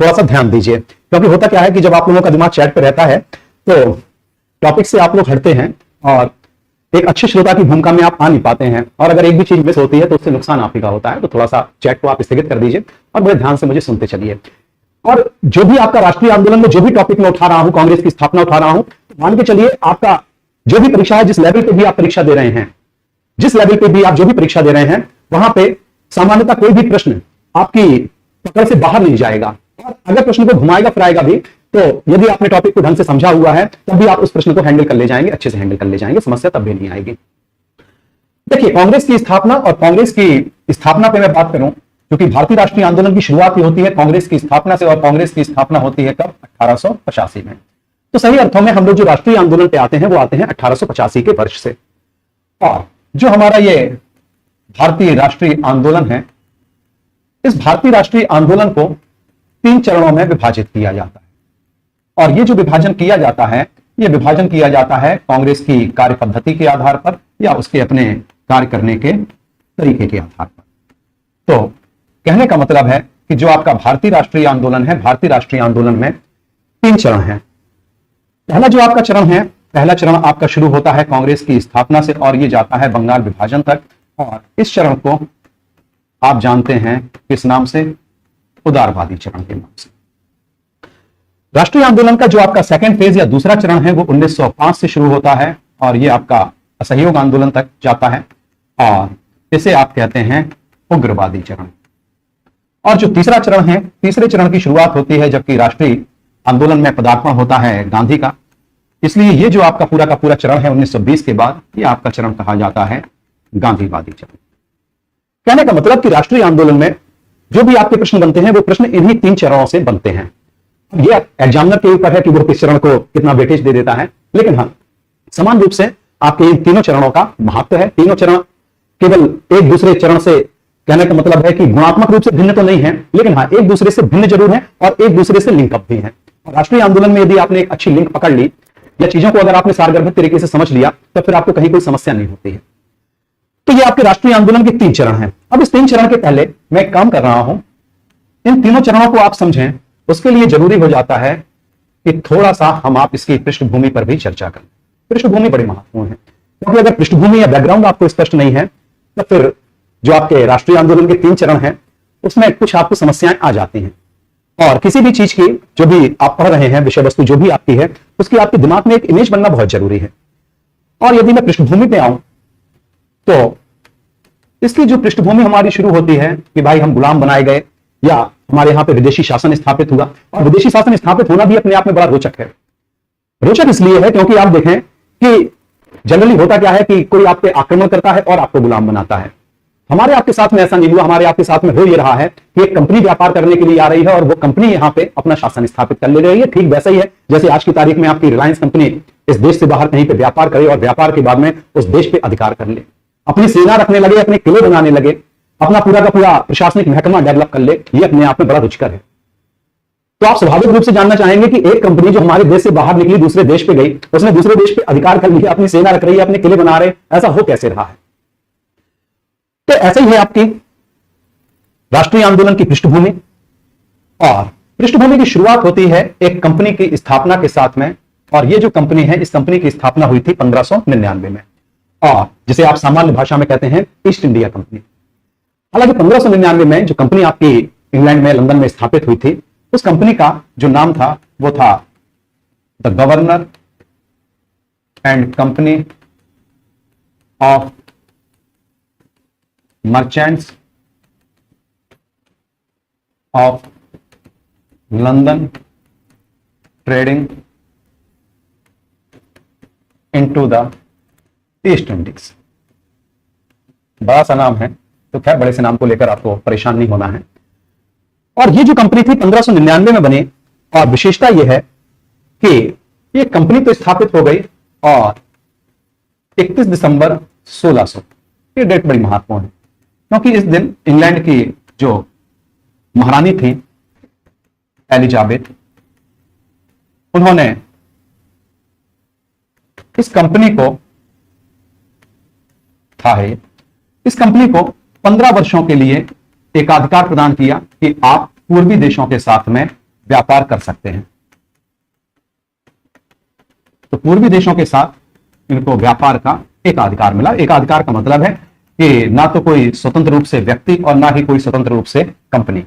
थोड़ा सा ध्यान दीजिए, क्योंकि होता क्या है कि जब आप लोगों का दिमाग चैट पे रहता है तो टॉपिक से आप लोग हटते हैं और एक अच्छे श्रोता की भूमिका में आप आ नहीं पाते हैं, और अगर एक भी चीज मिस होती है तो उससे नुकसान आप ही का होता है। तो थोड़ा सा चैट को आप स्थगित कर दीजिए और बड़े ध्यान से मुझे सुनते चलिए। और जो भी आपका राष्ट्रीय आंदोलन में जो भी टॉपिक मैं उठा रहा हूं, कांग्रेस की स्थापना उठा रहा हूं, मान के चलिए आपका जो भी परीक्षा है, जिस लेवल पे भी आप परीक्षा दे रहे हैं, जिस लेवल पे भी आप जो भी परीक्षा दे रहे हैं, वहां पे सामान्यतः कोई भी प्रश्न आपकी पकड़ से बाहर नहीं जाएगा। और अगर प्रश्न को घुमाएगा फिराएगा भी, तो यदि आपने टॉपिक को ढंग से समझा हुआ है तब भी आप उस प्रश्न को हैंडल कर ले जाएंगे, अच्छे से हैंडल कर ले जाएंगे, समस्या तब भी नहीं आएगी। देखिए, कांग्रेस की स्थापना और कांग्रेस की स्थापना पे मैं बात करूं, क्योंकि भारतीय राष्ट्रीय आंदोलन की शुरुआत ही होती है कांग्रेस की स्थापना से, और कांग्रेस की स्थापना होती है कब? 1885 में। तो सही अर्थों में हम लोग जो राष्ट्रीय आंदोलन पे आते हैं वो आते हैं 1885 के वर्ष से। और जो हमारा ये भारतीय राष्ट्रीय आंदोलन है, इस भारतीय राष्ट्रीय आंदोलन को 3 चरणों में विभाजित किया जाता है। और ये जो विभाजन किया जाता है, ये विभाजन किया जाता है कांग्रेस की कार्य पद्धति के आधार पर या उसके अपने कार्य करने के तरीके के आधार पर। तो कहने का मतलब है कि जो आपका भारतीय राष्ट्रीय आंदोलन है, भारतीय राष्ट्रीय आंदोलन में 3 चरण हैं। पहला जो आपका चरण है, पहला चरण आपका शुरू होता है कांग्रेस की स्थापना से और ये जाता है बंगाल विभाजन तक। और इस चरण को आप जानते हैं किस नाम से? उदारवादी चरण के नाम से। राष्ट्रीय आंदोलन का जो आपका सेकंड फेज या दूसरा चरण है वो 1905 से शुरू होता है और ये आपका असहयोग आंदोलन तक जाता है और इसे आप कहते हैं उग्रवादी चरण। और जो तीसरा चरण है, तीसरे चरण की शुरुआत होती है जबकि राष्ट्रीय आंदोलन में पदार्पण होता है गांधी का, इसलिए ये जो आपका पूरा का पूरा चरण है 1920 के बाद, ये आपका चरण कहा जाता है गांधीवादी चरण। कहने का मतलब कि राष्ट्रीय आंदोलन में जो भी आपके प्रश्न बनते हैं वो प्रश्न इन्हीं 3 चरणों से बनते हैं। ये एग्जामिनर के ऊपर है कि वो किस चरण को कितना वेटेज दे देता है, लेकिन हाँ, समान रूप से आपके इन तीनों चरणों का महत्व है। तीनों चरण केवल एक दूसरे चरण से, कहने का मतलब है कि गुणात्मक रूप से भिन्न तो नहीं है, लेकिन हाँ एक दूसरे से भिन्न जरूर है और एक दूसरे से लिंकअप भी है। और राष्ट्रीय आंदोलन में यदि आपने एक अच्छी लिंक पकड़ ली या चीजों को अगर आपने सारगर्भित तरीके से समझ लिया तो फिर आपको कहीं कोई समस्या नहीं होती है। तो ये आपके राष्ट्रीय आंदोलन के 3 चरण हैं। अब इस 3 चरण के पहले मैं एक काम कर रहा हूं, इन तीनों चरणों को आप समझें, उसके लिए जरूरी हो जाता है कि थोड़ा सा हम आप इसकी पृष्ठभूमि पर भी चर्चा करें। पृष्ठभूमि बड़ी महत्वपूर्ण है, क्योंकि अगर पृष्ठभूमि या बैकग्राउंड आपको स्पष्ट नहीं है तो फिर जो आपके राष्ट्रीय आंदोलन के 3 चरण हैं उसमें कुछ आपको समस्याएं आ जाती हैं। और किसी भी चीज की जो भी आप पढ़ रहे हैं, विषय वस्तु जो भी आपकी है, उसकी आपके दिमाग में एक इमेज बनना बहुत जरूरी है। और यदि मैं पृष्ठभूमि पे आऊं तो इसकी जो पृष्ठभूमि हमारी शुरू होती है कि भाई हम गुलाम बनाए गए या हमारे यहां पे विदेशी शासन स्थापित हुआ। और विदेशी शासन स्थापित होना भी अपने आप में बड़ा रोचक है। रोचक इसलिए है क्योंकि आप देखें कि जनरली होता क्या है कि कोई आप पे आक्रमण करता है और आपको गुलाम बनाता है। हमारे आपके साथ में ऐसा नहीं हुआ। हमारे आपके साथ में हो ये रहा है कि एक कंपनी व्यापार करने के लिए आ रही है और वो कंपनी यहां पे अपना शासन स्थापित कर ले रही है। ठीक वैसा ही है जैसे आज की तारीख में आपकी रिलायंस कंपनी इस देश से बाहर कहीं पे व्यापार करे और व्यापार के बाद में उस देश पे अधिकार कर ले, अपनी सेना रखने लगे, अपने किले बनाने लगे, अपना पूरा का पूरा प्रशासनिक महकमा डेवलप कर ले। ये अपने आप में बड़ा रुचिकर है। तो आप स्वाभाविक रूप से जानना चाहेंगे कि एक कंपनी जो हमारे देश से बाहर निकली, दूसरे देश पे गई, उसने दूसरे देश पे अधिकार कर लिया, अपनी सेना रख रही है, अपने किले बना रहे, ऐसा हो कैसे रहा है? तो ऐसे ही है आपकी राष्ट्रीय आंदोलन की पृष्ठभूमि। और पृष्ठभूमि की शुरुआत होती है एक कंपनी की स्थापना के साथ में। और ये जो कंपनी है, इस कंपनी की स्थापना हुई थी 1599 में, और जिसे आप सामान्य भाषा में कहते हैं ईस्ट इंडिया कंपनी। हालांकि 1599 में जो कंपनी आपकी इंग्लैंड में, लंदन में स्थापित हुई थी, उस कंपनी का जो नाम था वो था the governor and company of merchants of London trading into the east Indies. बड़ा सा नाम है, तो खैर बड़े से नाम को लेकर आपको परेशान नहीं होना है। और ये जो कंपनी थी 1599 में बनी, और विशेषता यह है कि ये कंपनी तो स्थापित हो गई और 31 दिसंबर 1600, ये डेट बड़ी महत्वपूर्ण है क्योंकि इस दिन इंग्लैंड की जो महारानी थी एलिजाबेथ, उन्होंने इस कंपनी को इस कंपनी को 15 वर्षों के लिए एकाधिकार प्रदान किया कि आप पूर्वी देशों के साथ में व्यापार कर सकते हैं। तो पूर्वी देशों के साथ इनको व्यापार का एकाधिकार मिला। एकाधिकार का मतलब है कि ना तो कोई स्वतंत्र रूप से व्यक्ति और ना ही कोई स्वतंत्र रूप से कंपनी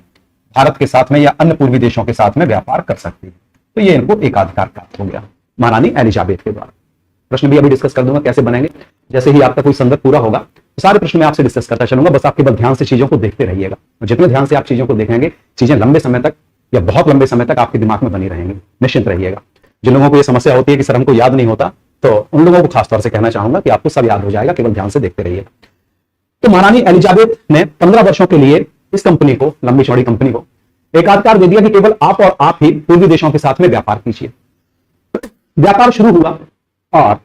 भारत के साथ में या अन्य पूर्वी देशों के साथ में व्यापार कर सकती है। तो ये इनको एकाधिकार प्राप्त हो गया महारानी एलिजाबेथ के द्वारा। प्रश्न भी अभी डिस्कस कर दूंगा कैसे बनेंगे। जैसे ही आपका कोई संदर्भ पूरा होगा तो सारे प्रश्न मैं आपसे डिस्कस करता चलूंगा। बस आप केवल ध्यान से चीजों को देखते रहिएगा। जितने ध्यान से आप चीजों को देखेंगे चीजें लंबे समय तक या बहुत लंबे समय तक आपके दिमाग में बनी रहेंगी। निश्चिंत रहिएगा। जिन लोगों को यह समस्या होती है कि सर हमको याद नहीं होता, तो उन लोगों को खासतौर से कहना चाहूंगा कि आपको सब याद हो जाएगा, केवल ध्यान से देखते रहिए। तो महारानी एलिजाबेथ ने 15 वर्षों के लिए इस कंपनी को, लंबी चौड़ी कंपनी को एकाधिकार दे दिया कि केवल आप और आप ही पूर्वी देशों के साथ में व्यापार कीजिए। व्यापार शुरू हुआ और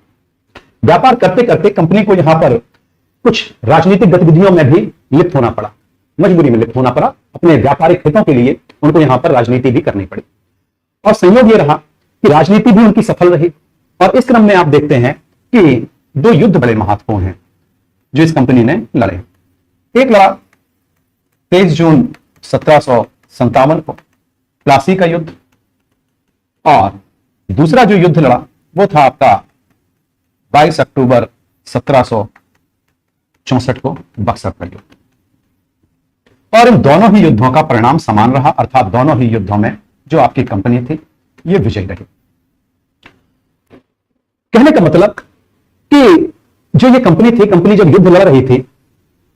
व्यापार करते करते कंपनी को यहां पर कुछ राजनीतिक गतिविधियों में भी लिप्त होना पड़ा, मजबूरी में लिप्त होना पड़ा। अपने व्यापारिक हितों के लिए उनको यहां पर राजनीति भी करनी पड़ी और संयोग ये रहा कि राजनीति भी उनकी सफल रही। और इस क्रम में आप देखते हैं कि 2 युद्ध बड़े महत्वपूर्ण हैं जो इस कंपनी ने लड़े। एक लड़ा 23 जून 1757 को प्लासी का युद्ध, और दूसरा जो युद्ध लड़ा वो था आपका 22 अक्टूबर 1764 को बक्सर का युद्ध। और इन दोनों ही युद्धों का परिणाम समान रहा, अर्थात दोनों ही युद्धों में जो आपकी कंपनी थी ये विजयी रही। कहने का मतलब कि जो ये कंपनी थी, कंपनी जब युद्ध लड़ रही थी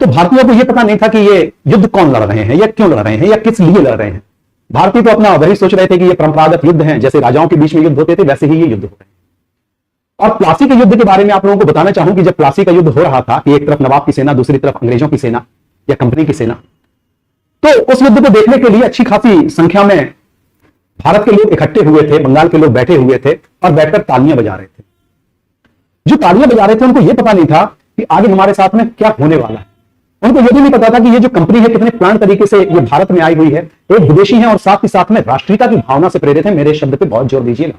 तो भारतीयों को यह पता नहीं था कि ये युद्ध कौन लड़ रहे हैं या क्यों लड़ रहे हैं या किस लिए लड़ रहे हैं। भारतीय तो अपना वही सोच रहे थे कि ये परंपरागत युद्ध हैं, जैसे राजाओं के बीच में युद्ध होते थे वैसे ही ये युद्ध हो रहे हैं। और प्लासी के युद्ध के बारे में आप लोगों को बताना चाहूं कि जब प्लासी का युद्ध हो रहा था कि एक तरफ नवाब की सेना, दूसरी तरफ अंग्रेजों की सेना या कंपनी की सेना, तो उस युद्ध को देखने के लिए अच्छी खासी संख्या में भारत के लोग इकट्ठे हुए थे, बंगाल के लोग बैठे हुए थे और बैठकर तालियां बजा रहे थे। जो तालियां बजा रहे थे उनको यह पता नहीं था कि आगे हमारे साथ में क्या होने वाला है। उनको यह भी नहीं पता था कि ये जो कंपनी है कितने प्लान तरीके से ये भारत में आई हुई है, एक विदेशी है और साथ ही साथ में राष्ट्रीयता की भावना से प्रेरित है। मेरे शब्द पे बहुत जोर दीजिएगा।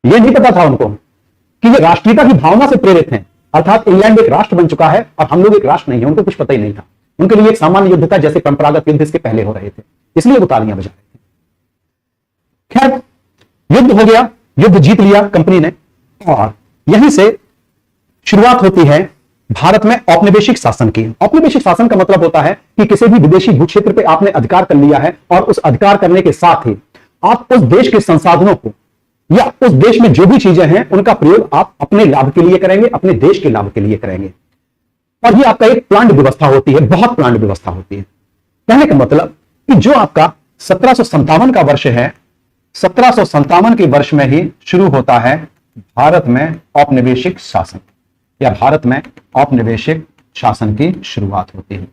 यह नहीं पता था उनको कि ये राष्ट्रीयता की भावना से प्रेरित हैं, अर्थात इंग्लैंड एक राष्ट्र बन चुका है और हम लोग एक राष्ट्र नहीं है। उनको कुछ पता ही नहीं था। उनके लिए एक सामान्य युद्ध था, जैसे परंपरागत युद्ध इसके पहले हो रहे थे, इसलिए वो तालियां बजा रहे थे। खैर, युद्ध हो गया, युद्ध जीत लिया कंपनी ने, और यहीं से शुरुआत होती है भारत में औपनिवेशिक शासन की। औपनिवेशिक शासन का मतलब होता है कि किसी भी विदेशी भूक्षेत्र पे आपने अधिकार कर लिया है और उस अधिकार करने के साथ ही आप उस देश के संसाधनों को या उस देश में जो भी चीजें हैं उनका प्रयोग आप अपने लाभ के लिए करेंगे, अपने देश के लाभ के लिए करेंगे। और ये आपका एक प्लान्ड व्यवस्था होती है, बहुत प्लान्ड व्यवस्था होती है। कहने का मतलब कि जो आपका 1757 का वर्ष है, 1757 के वर्ष में ही शुरू होता है भारत में औपनिवेशिक शासन, या भारत में औपनिवेशिक शासन की शुरुआत होती है।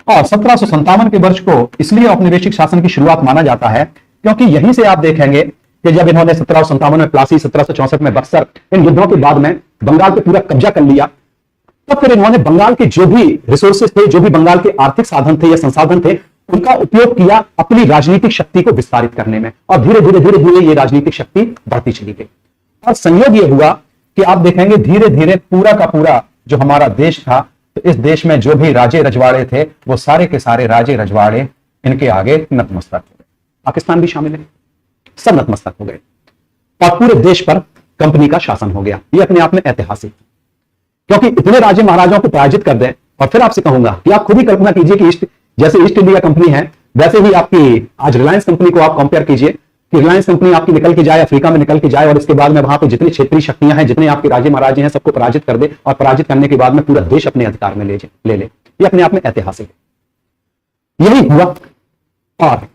और 1757 के वर्ष को इसलिए औपनिवेशिक शासन की शुरुआत माना जाता है क्योंकि यहीं से आप देखेंगे कि जब इन्होंने 1757 में प्लासी, 1764 में बक्सर, इन युद्धों के बाद में बंगाल पे पूरा कब्जा कर लिया, तो फिर इन्होंने बंगाल के जो भी रिसोर्सेज थे, जो भी बंगाल के आर्थिक साधन थे या संसाधन थे, उनका उपयोग किया अपनी राजनीतिक शक्ति को विस्तारित करने में। और धीरे धीरे धीरे धीरे ये राजनीतिक शक्ति बढ़ती चली गई। और संयोग ये हुआ कि आप देखेंगे धीरे धीरे पूरा का पूरा जो हमारा देश था, तो इस देश में जो भी राजे रजवाड़े थे वो सारे के सारे राजे रजवाड़े इनके आगे नतमस्तक हो गए। पाकिस्तान भी शामिल है, सब नतमस्तक हो गए और पूरे देश पर कंपनी का शासन हो गया। ये अपने आप में ऐतिहासिक, क्योंकि इतने राजे महाराजाओं को पराजित कर दें। और फिर आपसे कहूंगा कि आप खुद ही कल्पना कीजिए कि जैसे ईस्ट इंडिया कंपनी है, वैसे ही आपकी आज रिलायंस कंपनी को आप कंपेयर कीजिए कि रिलायंस कंपनी आपकी निकल के जाए, अफ्रीका में निकल के जाए और इसके बाद में वहां पे जितनी क्षेत्रीय शक्तियां हैं, जितने आपके राजे महाराजे हैं, सबको पराजित कर दे और पराजित करने के बाद में पूरा देश अपने अधिकार में ले ले। ये अपने आप में ऐतिहासिक है। यही हुआ। और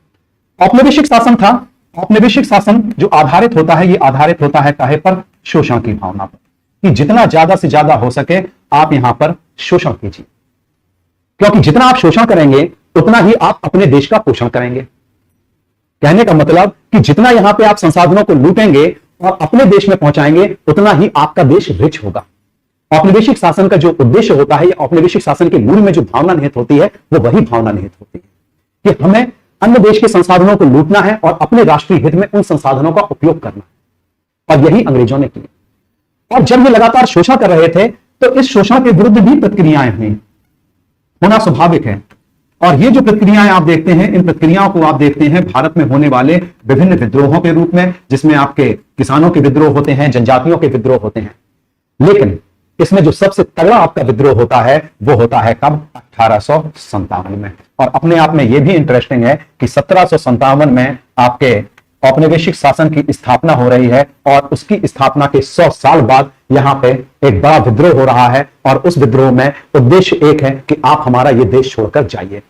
औपनिवेशिक शासन था। औपनिवेशिक शासन जो आधारित होता है, ये आधारित होता है काहे पर? शोषण की भावना पर, कि जितना ज्यादा से ज्यादा हो सके आप यहां पर शोषण कीजिए, क्योंकि जितना आप शोषण करेंगे उतना ही आप अपने देश का पोषण करेंगे। कहने का मतलब कि जितना यहां पे आप संसाधनों को लूटेंगे और अपने देश में पहुंचाएंगे उतना ही आपका देश रिच होगा। औपनिवेशिक शासन का जो उद्देश्य होता है, या औपनिवेशिक शासन के मूल में जो भावना निहित होती है, वो वही भावना निहित होती है कि हमें अन्य देश के संसाधनों को लूटना है और अपने राष्ट्रीय हित में उन संसाधनों का उपयोग करना है। और यही अंग्रेजों ने किया। और जब ये लगातार शोषण कर रहे थे तो इस शोषण के विरुद्ध भी प्रतिक्रियाएं हुई। होना स्वाभाविक है और ये जो प्रक्रियाएं आप देखते हैं, इन प्रक्रियाओं को आप देखते हैं भारत में होने वाले विभिन्न विद्रोहों के रूप में, जिसमें आपके किसानों के विद्रोह होते हैं, जनजातियों के विद्रोह होते हैं। लेकिन इसमें जो सबसे तगड़ा आपका विद्रोह होता है वो होता है कब? 1857 में। और अपने आप में यह भी इंटरेस्टिंग है कि 1757 में आपके औपनिवेशिक शासन की स्थापना हो रही है और उसकी स्थापना के 100 साल बाद यहां पे एक बड़ा विद्रोह हो रहा है। और उस विद्रोह में उद्देश्य एक है कि आप हमारा यह देश छोड़कर जाइए।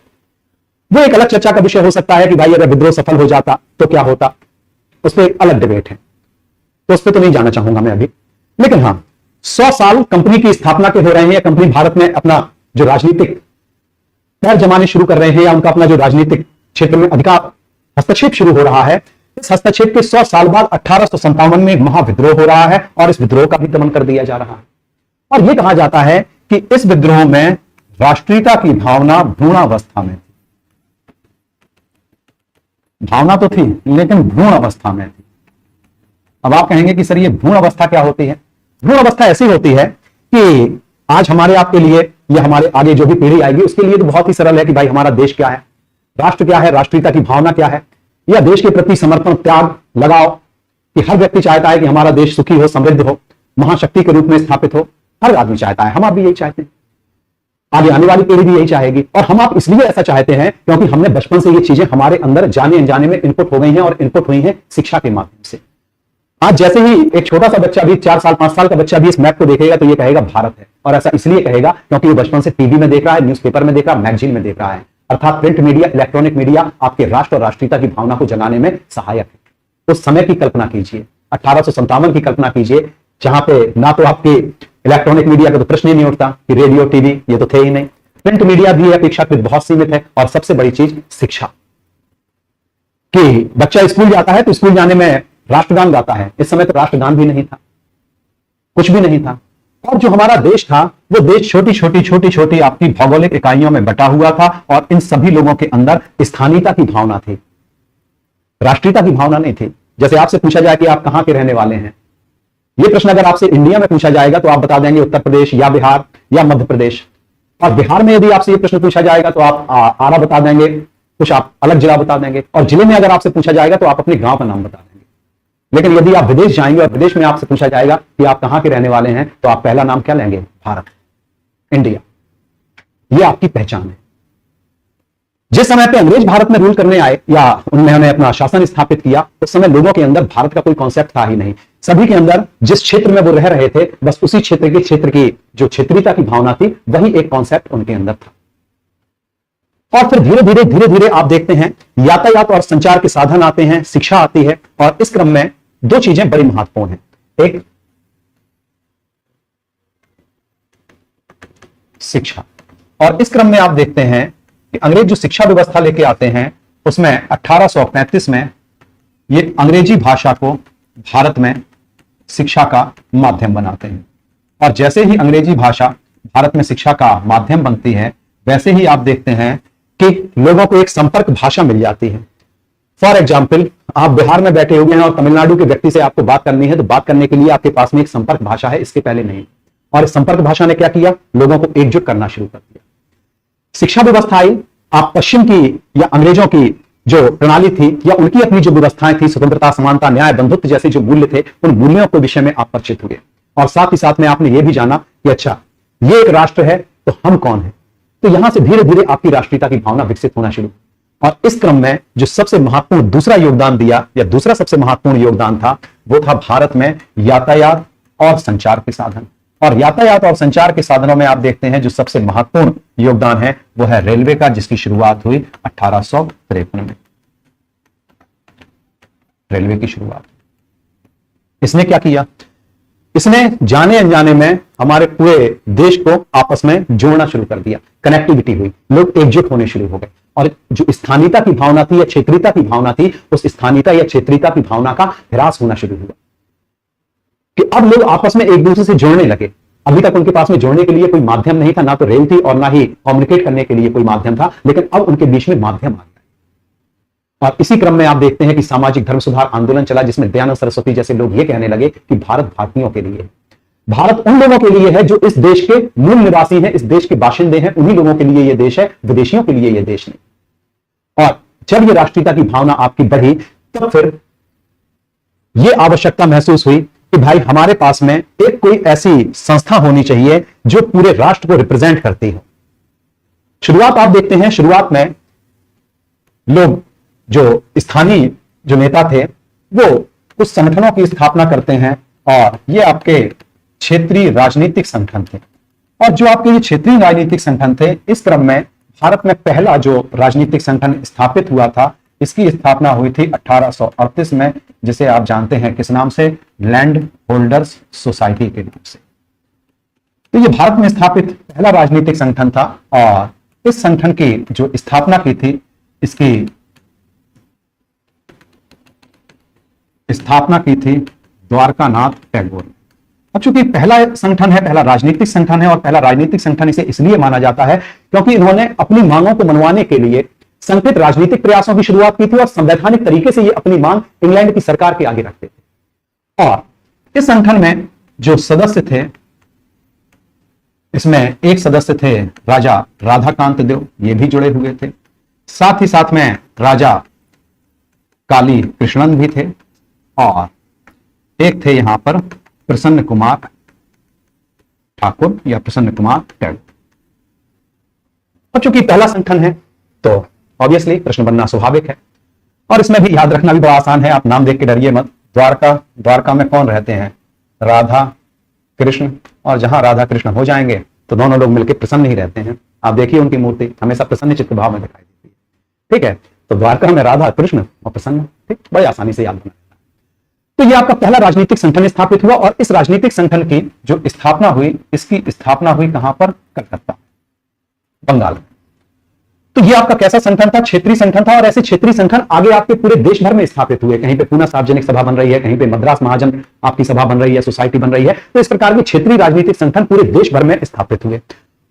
वो एक अलग चर्चा का विषय हो सकता है कि भाई अगर विद्रोह सफल हो जाता तो क्या होता, उस पर एक अलग डिबेट है, तो उस पर तो नहीं जाना चाहूंगा मैं अभी। लेकिन हां, 100 साल कंपनी की स्थापना के हो रहे हैं, या कंपनी भारत में अपना जो राजनीतिक पैर जमाने शुरू कर रहे हैं, या उनका अपना जो राजनीतिक क्षेत्र में अधिकार हस्तक्षेप शुरू हो रहा है। इस हस्तक्षेप के 100 साल बाद 1857 में एक महाविद्रोह हो रहा है और इस विद्रोह का भी दमन कर दिया जा रहा है। और यह कहा जाता है कि इस विद्रोह में राष्ट्रीयता की भावना भ्रूणावस्था में थी। भावना तो थी लेकिन भ्रूण अवस्था में थी। अब आप कहेंगे कि सर ये भ्रूण अवस्था क्या होती है? भ्रूण अवस्था ऐसी होती है कि आज हमारे आपके लिए या हमारे आगे जो भी पीढ़ी आएगी उसके लिए तो बहुत ही सरल है कि भाई हमारा देश क्या है, राष्ट्र क्या है, राष्ट्रीयता की भावना क्या है, या देश के प्रति समर्पण, त्याग, लगाओ। कि हर व्यक्ति चाहता है कि हमारा देश सुखी हो, समृद्ध हो, महाशक्ति के रूप में स्थापित हो। हर आदमी चाहता है, हम आप भी यही चाहते हैं, आगे आने वाली पीढ़ी भी यही चाहेगी। और हम आप इसलिए ऐसा चाहते हैं क्योंकि हमने बचपन से ये चीजें हमारे अंदर जाने अनजाने में इनपुट हो गई हैं, और इनपुट हुई हैं शिक्षा के माध्यम से। आज जैसे ही एक छोटा सा बच्चा भी 4 साल 5 साल का बच्चा भी इस मैप को देखेगा तो ये कहेगा भारत है। और ऐसा इसलिए कहेगा क्योंकि वो बचपन से टीवी में देख रहा है, न्यूज़पेपर में देख रहा है, मैगजीन में देख रहा है। अर्थात प्रिंट मीडिया, इलेक्ट्रॉनिक मीडिया आपके राष्ट्र और राष्ट्रीयता की भावना को जगाने में सहायक है। उस समय की कल्पना कीजिए, 1857 की कल्पना कीजिए, जहां पे ना तो आपके इलेक्ट्रॉनिक मीडिया का तो प्रश्न ही नहीं उठता कि रेडियो, टीवी ये तो थे ही नहीं। प्रिंट मीडिया भी अपेक्षाकृत बहुत सीमित है। और सबसे बड़ी चीज शिक्षा, कि बच्चा स्कूल जाता है तो स्कूल जाने में राष्ट्रगान गाता है। इस समय तो राष्ट्रगान भी नहीं था, कुछ भी नहीं था। और जो हमारा देश था वो देश छोटी छोटी आपकी भौगोलिक इकाइयों में बटा हुआ था, और इन सभी लोगों के अंदर स्थानीयता की भावना थी, राष्ट्रीयता की भावना नहीं थी। जैसे आपसे पूछा जाए कि आप कहां के रहने वाले हैं, यह प्रश्न अगर आपसे इंडिया में पूछा जाएगा तो आप बता देंगे उत्तर प्रदेश या बिहार या मध्य प्रदेश। और बिहार में यदि आपसे यह प्रश्न पूछा जाएगा तो आप आरा बता देंगे, कुछ आप अलग जिला बता देंगे। और जिले में अगर आपसे पूछा जाएगा तो आप अपने गांव का नाम बता देंगे। लेकिन यदि आप विदेश जाएंगे और विदेश में आपसे पूछा जाएगा कि आप कहां के रहने वाले हैं, तो आप पहला नाम क्या लेंगे? भारत, इंडिया। यह आपकी पहचान है। जिस समय पे अंग्रेज भारत में रूल करने आए या उन्होंने अपना शासन स्थापित किया, उस समय लोगों के अंदर भारत का कोई कॉन्सेप्ट था ही नहीं। सभी के अंदर जिस क्षेत्र में वो रह रहे थे, बस उसी क्षेत्र की जो क्षेत्रीयता की भावना थी, वही एक कॉन्सेप्ट उनके अंदर था। और फिर धीरे धीरे आप देखते हैं यातायात और संचार के साधन आते हैं, शिक्षा आती है। और इस क्रम में दो चीजें बड़ी महत्वपूर्ण हैं। एक शिक्षा, और इस क्रम में आप देखते हैं कि अंग्रेज जो शिक्षा व्यवस्था लेके आते हैं उसमें 1835 में ये अंग्रेजी भाषा को भारत में शिक्षा का माध्यम बनाते हैं। और जैसे ही अंग्रेजी भाषा भारत में शिक्षा का माध्यम बनती है, वैसे ही आप देखते हैं कि लोगों को एक संपर्क भाषा मिल जाती है। फॉर एग्जाम्पल, आप बिहार में बैठे हुए हैं और तमिलनाडु के व्यक्ति से आपको बात करनी है, तो बात करने के लिए आपके पास में एक संपर्क भाषा है, इसके पहले नहीं। और इस संपर्क भाषा ने क्या किया? लोगों को एकजुट करना शुरू कर दिया। शिक्षा व्यवस्था आई, आप पश्चिम की या अंग्रेजों की जो प्रणाली थी या उनकी अपनी जो व्यवस्थाएं थी, स्वतंत्रता, समानता, न्याय, बंधुत्व जैसे जो मूल्य थे, उन मूल्यों के विषय में आप परिचित हुए। और साथ ही साथ में आपने यह भी जाना कि अच्छा, ये एक राष्ट्र है तो हम कौन है। तो यहां से धीरे धीरे आपकी राष्ट्रीयता की भावना विकसित होना शुरू। और इस क्रम में जो सबसे महत्वपूर्ण दूसरा योगदान दिया, या दूसरा सबसे महत्वपूर्ण योगदान था, वो था भारत में यातायात और संचार के साधन। और यातायात और संचार के साधनों में आप देखते हैं जो सबसे महत्वपूर्ण योगदान है वो है रेलवे का, जिसकी शुरुआत हुई 1853 में। रेलवे की शुरुआत, इसने क्या किया? इसने जाने अनजाने में हमारे पूरे देश को आपस में जोड़ना शुरू कर दिया, कनेक्टिविटी हुई, लोग एकजुट होने शुरू हो गए। और जो स्थानीयता की भावना थी या क्षेत्रीयता की भावना थी, उस स्थानीयता या क्षेत्रीयता की भावना का ह्रास होना शुरू हुआ कि अब लोग आपस में एक दूसरे से जोड़ने लगे। अभी तक उनके पास में जोड़ने के लिए कोई माध्यम नहीं था, ना तो रेल थी और ना ही कम्युनिकेट करने के लिए कोई माध्यम था, लेकिन अब उनके बीच में माध्यम आ गया। और इसी क्रम में आप देखते हैं कि सामाजिक धर्म सुधार आंदोलन चला, जिसमें दयानंद सरस्वती जैसे लोग ये कहने लगे कि भारत भारतीयों के लिए। भारत उन लोगों के लिए है जो इस देश के मूल निवासी हैं, इस देश के बाशिंदे हैं, उन्हीं लोगों के लिए यह देश है, विदेशियों के लिए यह देश नहीं। और जब यह राष्ट्रीयता की भावना आपकी बढ़ी, तब फिर यह आवश्यकता महसूस हुई कि भाई हमारे पास में एक कोई ऐसी संस्था होनी चाहिए जो पूरे राष्ट्र को रिप्रेजेंट करती हो। शुरुआत आप देखते हैं, शुरुआत में लोग जो स्थानीय जो नेता थे वो कुछ संगठनों की स्थापना करते हैं, और ये आपके क्षेत्रीय राजनीतिक संगठन थे। और जो आपके ये क्षेत्रीय राजनीतिक संगठन थे, इस क्रम में भारत में पहला जो राजनीतिक संगठन स्थापित हुआ था, इसकी स्थापना हुई थी 1838 में, जिसे आप जानते हैं किस नाम से, लैंड होल्डर्स सोसाइटी के नाम से। तो ये भारत में स्थापित पहला राजनीतिक संगठन था, और इस संगठन की जो स्थापना की थी, इसकी स्थापना की थी द्वारकानाथ टैगोर। अब चूंकि पहला संगठन है, पहला राजनीतिक संगठन है, और पहला राजनीतिक संगठन इसे इसलिए माना जाता है क्योंकि इन्होंने अपनी मांगों को मनवाने के लिए संगठित राजनीतिक प्रयासों की शुरुआत की थी, और संवैधानिक तरीके से ये अपनी मांग इंग्लैंड की सरकार के आगे रखते थे। और इस संगठन में जो सदस्य थे, इसमें एक सदस्य थे राजा राधाकांत देव, ये भी जुड़े हुए थे। साथ ही साथ में राजा काली कृष्णन भी थे, और एक थे यहां पर प्रसन्न कुमार ठाकुर या प्रसन्न कुमार टैगोर। अब चूंकि पहला संगठन है तो ऑब्वियसली प्रश्न बनना स्वाभाविक है, और इसमें भी याद रखना भी बड़ा आसान है, आप नाम देख के डरिए मत। द्वारका में कौन रहते हैं? राधा कृष्ण, और जहां राधा कृष्ण हो जाएंगे तो दोनों लोग मिलकर प्रसन्न ही रहते हैं। आप देखिए उनकी मूर्ति हमेशा प्रसन्न चित्त भाव में दिखाई देती है, ठीक है। तो द्वारका में राधा कृष्ण और प्रसन्न, ठीक, बड़ी आसानी से याद बना। तो यह आपका पहला राजनीतिक संगठन स्थापित हुआ, और इस राजनीतिक संगठन की जो स्थापना हुई, इसकी स्थापना हुई कहां पर? कलकत्ता, बंगाल। तो यह आपका कैसा संगठन था? क्षेत्रीय संगठन था, और ऐसे क्षेत्रीय संगठन आगे आपके पूरे देश भर में स्थापित हुए। कहीं पे पूना सार्वजनिक सभा बन रही है, कहीं पे मद्रास महाजन आपकी सभा बन रही है, सोसाइटी बन रही है। तो इस प्रकार के क्षेत्रीय राजनीतिक संगठन पूरे देश भर में स्थापित हुए।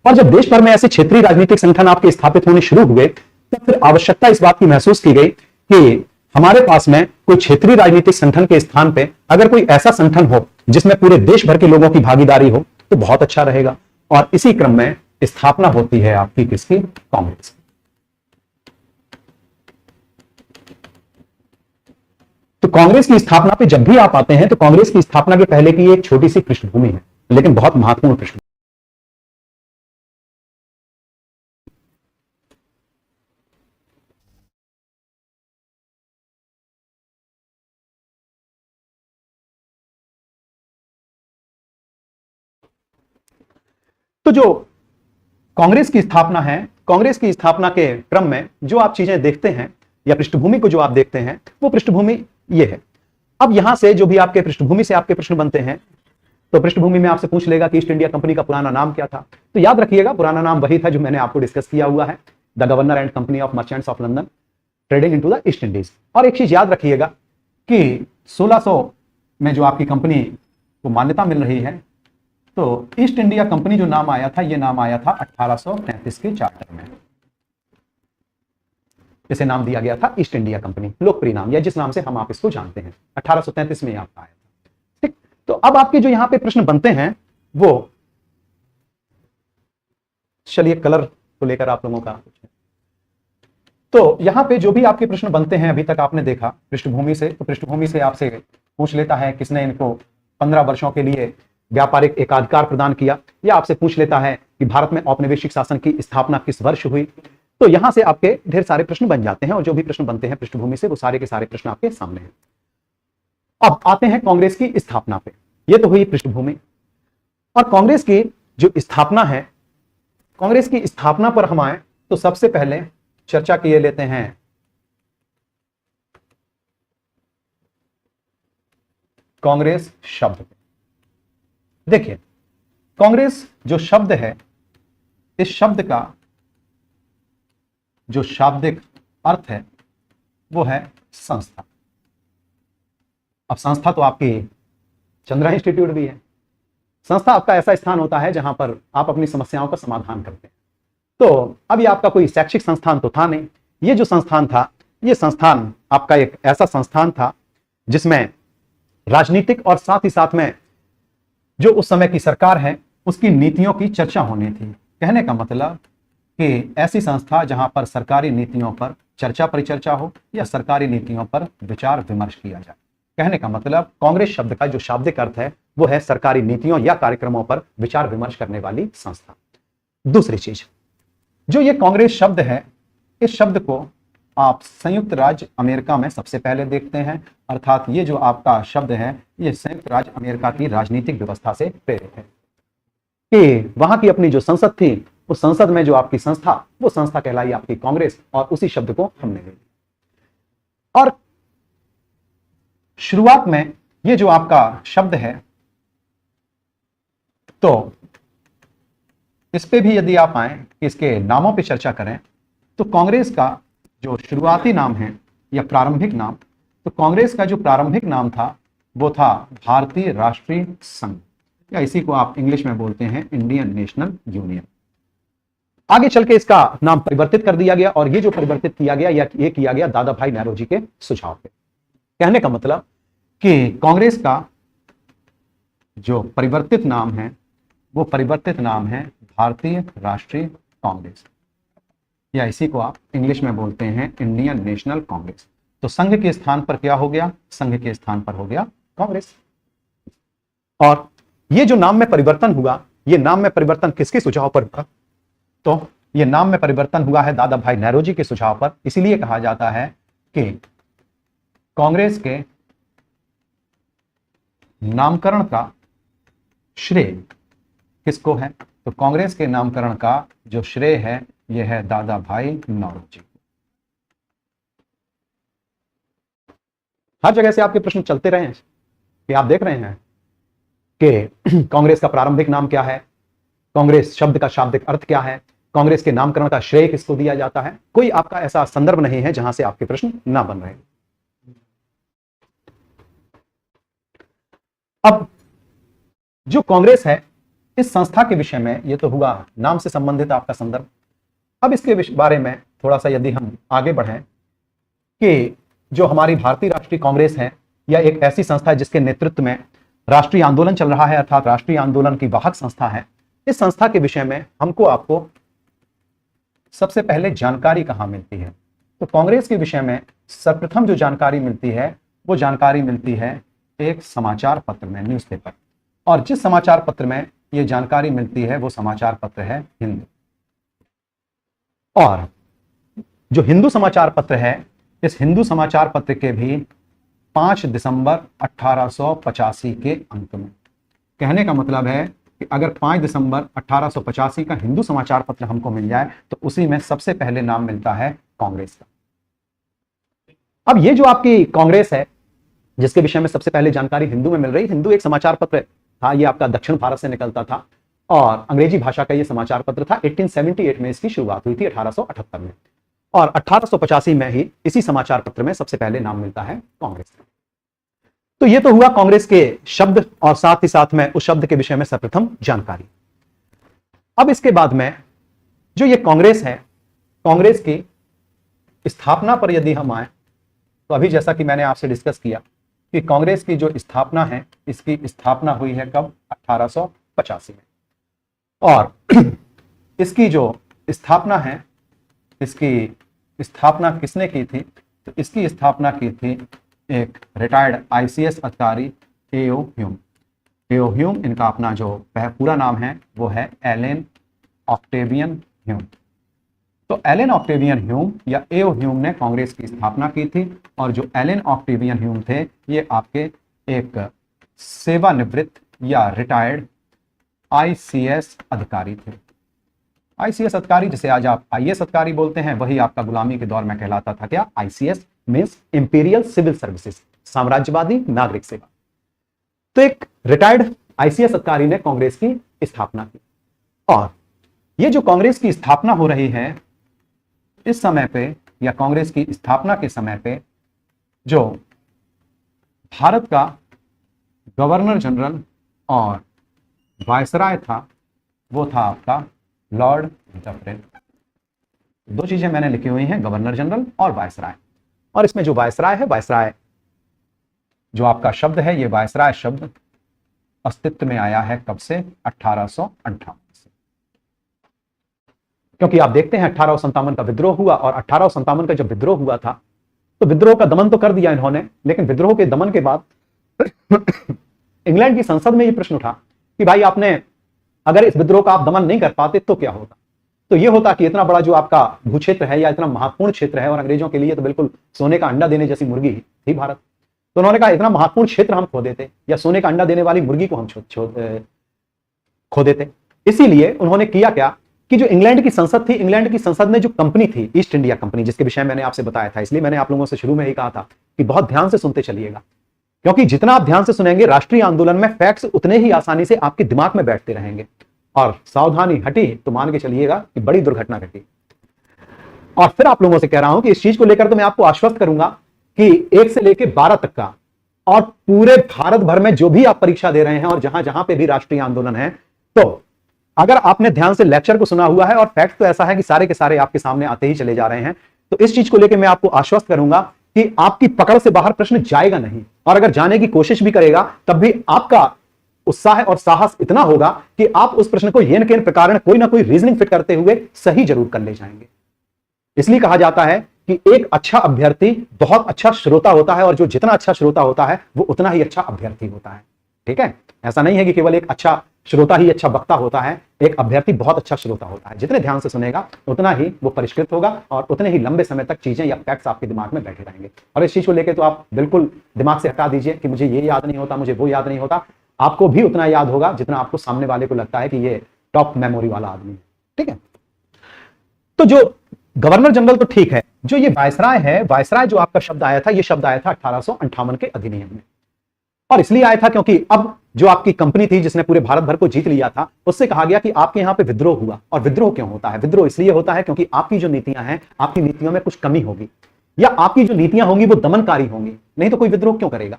और जब देश भर में ऐसे क्षेत्रीय राजनीतिक संगठन आपके स्थापित होने शुरू हुए, तब फिर आवश्यकता इस बात की महसूस की गई कि हमारे पास में कोई क्षेत्रीय राजनीतिक संगठन के स्थान पे अगर कोई ऐसा संगठन हो जिसमें पूरे देश भर के लोगों की भागीदारी हो तो बहुत अच्छा रहेगा। और इसी क्रम में स्थापना होती है आपकी किसकी? कांग्रेस। तो कांग्रेस की स्थापना पे जब भी आप आते हैं तो कांग्रेस की स्थापना के पहले की एक छोटी सी पृष्ठभूमि है, लेकिन बहुत महत्वपूर्ण पृष्ठभूमि। तो जो कांग्रेस की स्थापना है, कांग्रेस की स्थापना के क्रम में जो आप चीजें देखते हैं या पृष्ठभूमि को जो आप देखते हैं, वो पृष्ठभूमि ये है। अब यहां से जो भी आपके पृष्ठभूमि से आपके प्रश्न बनते हैं, तो पृष्ठभूमि में आपसे पूछ लेगा कि ईस्ट इंडिया कंपनी का पुराना नाम क्या था। तो याद रखिएगा पुराना नाम वही था जो मैंने आपको डिस्कस किया हुआ है, the governor and company of merchants of London trading into the east Indies. और एक चीज याद रखिएगा कि 1600 में जो आपकी कंपनी को मान्यता मिल रही है, तो ईस्ट इंडिया कंपनी जो नाम आया था, यह नाम आया था 1833 के चार्टर में। इसे नाम दिया गया था ईस्ट इंडिया कंपनी, लोकप्रिय नाम या जिस नाम से हम आप इसको जानते हैं, 1833 में आपका आया था, ठीक। तो अब आपके जो यहां पे प्रश्न बनते हैं वो, चलिए कलर को लेकर आप लोगों का, तो यहां पे जो भी आपके प्रश्न बनते हैं, अभी तक आपने देखा पृष्ठभूमि से, तो पृष्ठभूमि से आपसे पूछ लेता है किसने इनको 15 वर्षों के लिए व्यापारिक एकाधिकार प्रदान किया, या आपसे पूछ लेता है कि भारत में औपनिवेशिक शासन की स्थापना किस वर्ष हुई। तो यहां से आपके ढेर सारे प्रश्न बन जाते हैं, और जो भी प्रश्न बनते हैं पृष्ठभूमि से, वो सारे के सारे प्रश्न आपके सामने हैं। अब आते हैं कांग्रेस की स्थापना पे। ये तो हुई पृष्ठभूमि, और कांग्रेस की जो स्थापना है, कांग्रेस की स्थापना पर हम आए तो सबसे पहले चर्चा किए लेते हैं कांग्रेस शब्द। देखिए कांग्रेस जो शब्द है, इस शब्द का जो शाब्दिक अर्थ है वो है संस्था। अब संस्था तो आपकी चंद्रा इंस्टीट्यूट भी है। संस्था आपका ऐसा स्थान होता है जहां पर आप अपनी समस्याओं का समाधान करते हैं। तो अभी आपका कोई शैक्षिक संस्थान तो था नहीं, ये जो संस्थान था, ये संस्थान आपका एक ऐसा संस्थान था जिसमें राजनीतिक और साथ ही साथ में जो उस समय की सरकार है उसकी नीतियों की चर्चा होनी थी। कहने का मतलब कि ऐसी संस्था जहां पर सरकारी नीतियों पर चर्चा परिचर्चा हो या सरकारी नीतियों पर विचार विमर्श किया जाए। कहने का मतलब कांग्रेस शब्द का जो शाब्दिक अर्थ है वो है सरकारी नीतियों या कार्यक्रमों पर विचार विमर्श करने वाली संस्था। दूसरी चीज, जो ये कांग्रेस शब्द है, इस शब्द को आप संयुक्त राज्य अमेरिका में सबसे पहले देखते हैं, अर्थात ये जो आपका शब्द है ये संयुक्त राज्य अमेरिका की राजनीतिक व्यवस्था से प्रेरित है कि वहां की अपनी जो संसद थी उस संसद में जो आपकी संस्था, वो संस्था कहलाई आपकी कांग्रेस, और उसी शब्द को हमने ले लिया। और शुरुआत में ये जो आपका शब्द है, तो इस पे भी यदि आप आए कि इसके नामों पे चर्चा करें, तो कांग्रेस का जो शुरुआती नाम है या प्रारंभिक नाम, तो कांग्रेस का जो प्रारंभिक नाम था वो था भारतीय राष्ट्रीय संघ, या इसी को आप इंग्लिश में बोलते हैं इंडियन नेशनल यूनियन। आगे चल के इसका नाम परिवर्तित कर दिया गया, और ये जो परिवर्तित किया गया या ये किया गया दादा भाई नेहरू जी के सुझाव पे। कहने का मतलब कि कांग्रेस का जो परिवर्तित नाम है वो परिवर्तित नाम है भारतीय राष्ट्रीय कांग्रेस, या इसी को आप इंग्लिश में बोलते हैं इंडियन नेशनल कांग्रेस। तो संघ के स्थान पर क्या हो गया? संघ के स्थान पर हो गया कांग्रेस। और ये जो नाम में परिवर्तन हुआ, ये नाम में परिवर्तन किसके सुझाव पर हुआ? तो ये नाम में परिवर्तन हुआ है दादा भाई नेहरू जी के सुझाव पर। इसीलिए कहा जाता है कि कांग्रेस के नामकरण का श्रेय किसको है? तो कांग्रेस के नामकरण का जो श्रेय है यह है दादा भाई नौरोजी। हर जगह से आपके प्रश्न चलते रहे हैं कि आप देख रहे हैं कि कांग्रेस का प्रारंभिक नाम क्या है, कांग्रेस शब्द का शाब्दिक अर्थ क्या है, कांग्रेस के नामकरण का श्रेय किसको दिया जाता है। कोई आपका ऐसा संदर्भ नहीं है जहां से आपके प्रश्न ना बन रहे। अब जो कांग्रेस है, इस संस्था के विषय में, ये तो हुआ नाम से संबंधित आपका संदर्भ। अब इसके बारे में थोड़ा सा यदि हम आगे बढ़ें कि जो हमारी भारतीय राष्ट्रीय कांग्रेस है, यह एक ऐसी संस्था है जिसके नेतृत्व में राष्ट्रीय आंदोलन चल रहा है, अर्थात राष्ट्रीय आंदोलन की वाहक संस्था है। इस संस्था के विषय में हमको आपको सबसे पहले जानकारी कहां मिलती है? तो कांग्रेस के विषय में सर्वप्रथम जो जानकारी मिलती है वो जानकारी मिलती है एक समाचार पत्र में, न्यूज़पेपर। और जिस समाचार पत्र में ये जानकारी मिलती है वो समाचार पत्र है हिंदू। और जो हिंदू समाचार पत्र है, इस हिंदू समाचार पत्र के भी 5 दिसंबर 1885 के अंक में। कहने का मतलब है कि अगर 5 दिसंबर 1885 का हिंदू समाचार पत्र हमको मिल जाए तो उसी में सबसे पहले नाम मिलता है कांग्रेस का। अब ये जो आपकी कांग्रेस है जिसके विषय में सबसे पहले जानकारी हिंदू में मिल रही, हिंदू एक समाचार पत्र था, ये आपका दक्षिण भारत से निकलता था और अंग्रेजी भाषा का ये समाचार पत्र था। 1878 में इसकी शुरुआत हुई थी, 1878 में, और 1885 में ही इसी समाचार पत्र में सबसे पहले नाम मिलता है कांग्रेस का। तो ये तो हुआ कांग्रेस के शब्द और साथ ही साथ में उस शब्द के विषय में सर्वप्रथम जानकारी। अब इसके बाद में जो ये कांग्रेस है, कांग्रेस की स्थापना पर यदि हम आए तो अभी जैसा कि मैंने आपसे डिस्कस किया कि कांग्रेस की जो स्थापना है, इसकी स्थापना हुई है कब? 1885 में। और इसकी जो स्थापना है, इसकी स्थापना किसने की थी? तो इसकी स्थापना की थी एक रिटायर्ड आईसीएस अधिकारी एओ ह्यूम। एओ ह्यूम, इनका अपना जो पूरा नाम है वो है एलेन ऑक्टेवियन ह्यूम। तो एलेन ऑक्टेवियन ह्यूम या एओ ह्यूम ने कांग्रेस की स्थापना की थी। और जो एलेन ऑक्टेवियन ह्यूम थे ये आपके एक सेवानिवृत्त या रिटायर्ड आईसीएस अधिकारी थे। आईसीएस अधिकारी, जिसे आज आप आईएएस अधिकारी बोलते हैं, वही आपका गुलामी के दौर में कहलाता था क्या? ICS means imperial civil services, साम्राज्यवादी नागरिक सेवा। तो एक रिटायर्ड आईसीएस अधिकारी ने कांग्रेस की स्थापना की। और ये जो कांग्रेस की स्थापना हो रही है, इस समय पे या कांग्रेस की स्थापना के समय पे जो भारत का गवर्नर जनरल और वायसराय था वो था आपका लॉर्ड डफरिन। दो चीजें मैंने लिखी हुई हैं, गवर्नर जनरल और वायसराय। और इसमें जो वायसराय है, वायसराय जो आपका शब्द है, ये वायसराय शब्द अस्तित्व में आया है कब से? 1858 से। क्योंकि आप देखते हैं 1857 का विद्रोह हुआ, और 1857 का जब विद्रोह हुआ था तो विद्रोह का दमन तो कर दिया इन्होंने, लेकिन विद्रोह के दमन के बाद इंग्लैंड की संसद में यह प्रश्न उठा कि भाई आपने, अगर इस विद्रोह का आप दमन नहीं कर पाते तो क्या होता? तो यह होता कि इतना बड़ा जो आपका भूक्षेत्र है या इतना महत्वपूर्ण क्षेत्र है, और अंग्रेजों के लिए तो बिल्कुल सोने का अंडा देने जैसी मुर्गी थी भारत, तो उन्होंने कहा इतना महत्वपूर्ण क्षेत्र हम खो देते, या सोने का अंडा देने वाली मुर्गी को हम खो देते। इसीलिए उन्होंने किया क्या कि जो इंग्लैंड की संसद थी, इंग्लैंड की संसद में जो कंपनी थी ईस्ट इंडिया कंपनी, जिसके विषय मैंने आपसे बताया था, इसलिए मैंने आप लोगों से शुरू में ही कहा था कि बहुत ध्यान से सुनते चलिएगा, क्योंकि जितना आप ध्यान से सुनेंगे राष्ट्रीय आंदोलन में फैक्ट्स उतने ही आसानी से आपके दिमाग में बैठते रहेंगे, और सावधानी हटी तो मान के चलिएगा कि बड़ी दुर्घटना घटी। और फिर आप लोगों से कह रहा हूं कि इस चीज को लेकर तो मैं आपको आश्वस्त करूंगा कि 1 से लेकर 12 तक का, और पूरे भारत भर में जो भी आप परीक्षा दे रहे हैं और जहां जहां पे भी राष्ट्रीय आंदोलन है, तो अगर आपने ध्यान से लेक्चर को सुना हुआ है, और फैक्ट तो ऐसा है कि सारे के सारे आपके सामने आते ही चले जा रहे हैं, तो इस चीज को लेकर मैं आपको आश्वस्त करूंगा कि आपकी पकड़ से बाहर प्रश्न जाएगा नहीं, और अगर जाने की कोशिश भी करेगा तब भी आपका उत्साह और साहस इतना होगा कि आप उस प्रश्न को येन केन प्रकार कोई ना कोई रीजनिंग फिट करते हुए सही जरूर कर ले जाएंगे। इसलिए कहा जाता है कि एक अच्छा अभ्यर्थी बहुत अच्छा श्रोता होता है, और जो जितना अच्छा श्रोता होता है वो उतना ही अच्छा अभ्यर्थी होता है। ठीक है, ऐसा नहीं है कि केवल एक अच्छा श्रोता ही अच्छा वक्ता होता है, एक अभ्यर्थी बहुत अच्छा श्रोता होता है। जितने ध्यान से सुनेगा उतना ही वो परिष्कृत होगा, और उतने ही लंबे समय तक चीजें या फैक्ट्स आपके दिमाग में बैठे रहेंगे। और इस चीज को लेकर तो आप बिल्कुल दिमाग से हटा दीजिए कि मुझे ये याद नहीं होता, मुझे वो याद नहीं होता। आपको भी उतना याद होगा जितना आपको सामने वाले को लगता है कि ये टॉप मेमोरी वाला आदमी है। ठीक है, तो जो गवर्नर जनरल तो ठीक है, जो ये वायसराय है, वायसराय जो आपका शब्द आया था, ये शब्द आया था 1858 के अधिनियम में, और इसलिए आया था क्योंकि अब जो आपकी कंपनी थी जिसने पूरे भारत भर को जीत लिया था, उससे कहा गया कि आपके यहां पे विद्रोह हुआ। और विद्रोह क्यों होता है? विद्रोह इसलिए होता है क्योंकि आपकी जो नीतियां हैं, आपकी नीतियों में कुछ कमी होगी, या आपकी जो नीतियां होंगी वो दमनकारी होंगी, नहीं तो कोई विद्रोह क्यों करेगा।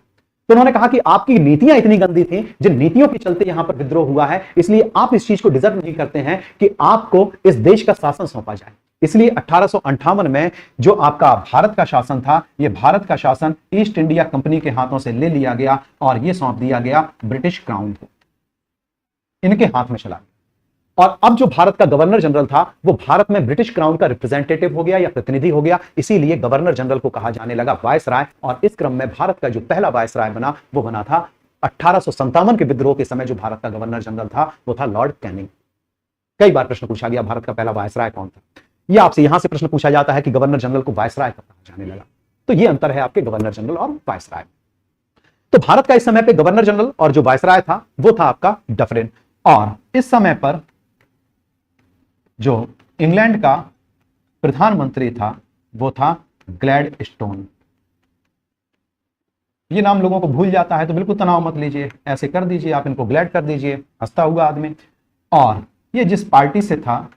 तो उन्होंने कहा कि आपकी नीतियां इतनी गंदी थी, जिन नीतियों के चलते यहां पर विद्रोह हुआ है, इसलिए आप इस चीज को डिजर्व नहीं करते हैं कि आपको इस देश का शासन सौंपा जाए। इसलिए 1858 में जो आपका भारत का शासन था, यह भारत का शासन ईस्ट इंडिया कंपनी के हाथों से ले लिया गया, और यह सौंप दिया गया ब्रिटिश क्राउन को, इनके हाथ में चला गया। और अब जो भारत का गवर्नर जनरल था, वो भारत में ब्रिटिश क्राउन का रिप्रेजेंटेटिव हो गया या प्रतिनिधि हो गया, इसीलिए गवर्नर जनरल को कहा जाने लगा वायसराय। और इस क्रम में भारत का जो पहला वायसराय बना, वो बना था 1857 के विद्रोह के समय। जो भारत का गवर्नर जनरल था वो था लॉर्ड कैनिंग। कई बार प्रश्न पूछा गया भारत का पहला वायसराय कौन था, यह आपसे यहां से प्रश्न पूछा जाता है कि गवर्नर जनरल को वायसराय कब कहा जाने लगा। तो यह अंतर है आपके गवर्नर जनरल और वायसराय। तो भारत का इस समय पे गवर्नर जनरल और जो वायसराय था वो था आपका डफरिन, और इस समय पर जो इंग्लैंड का प्रधानमंत्री था वो था ग्लैडस्टोन। ये नाम लोगों को भूल जाता है, तो बिल्कुल तनाव मत लीजिए, ऐसे कर दीजिए, आप इनको ग्लैड कर दीजिए, हंसता हुआ आदमी। और ये जिस पार्टी से था,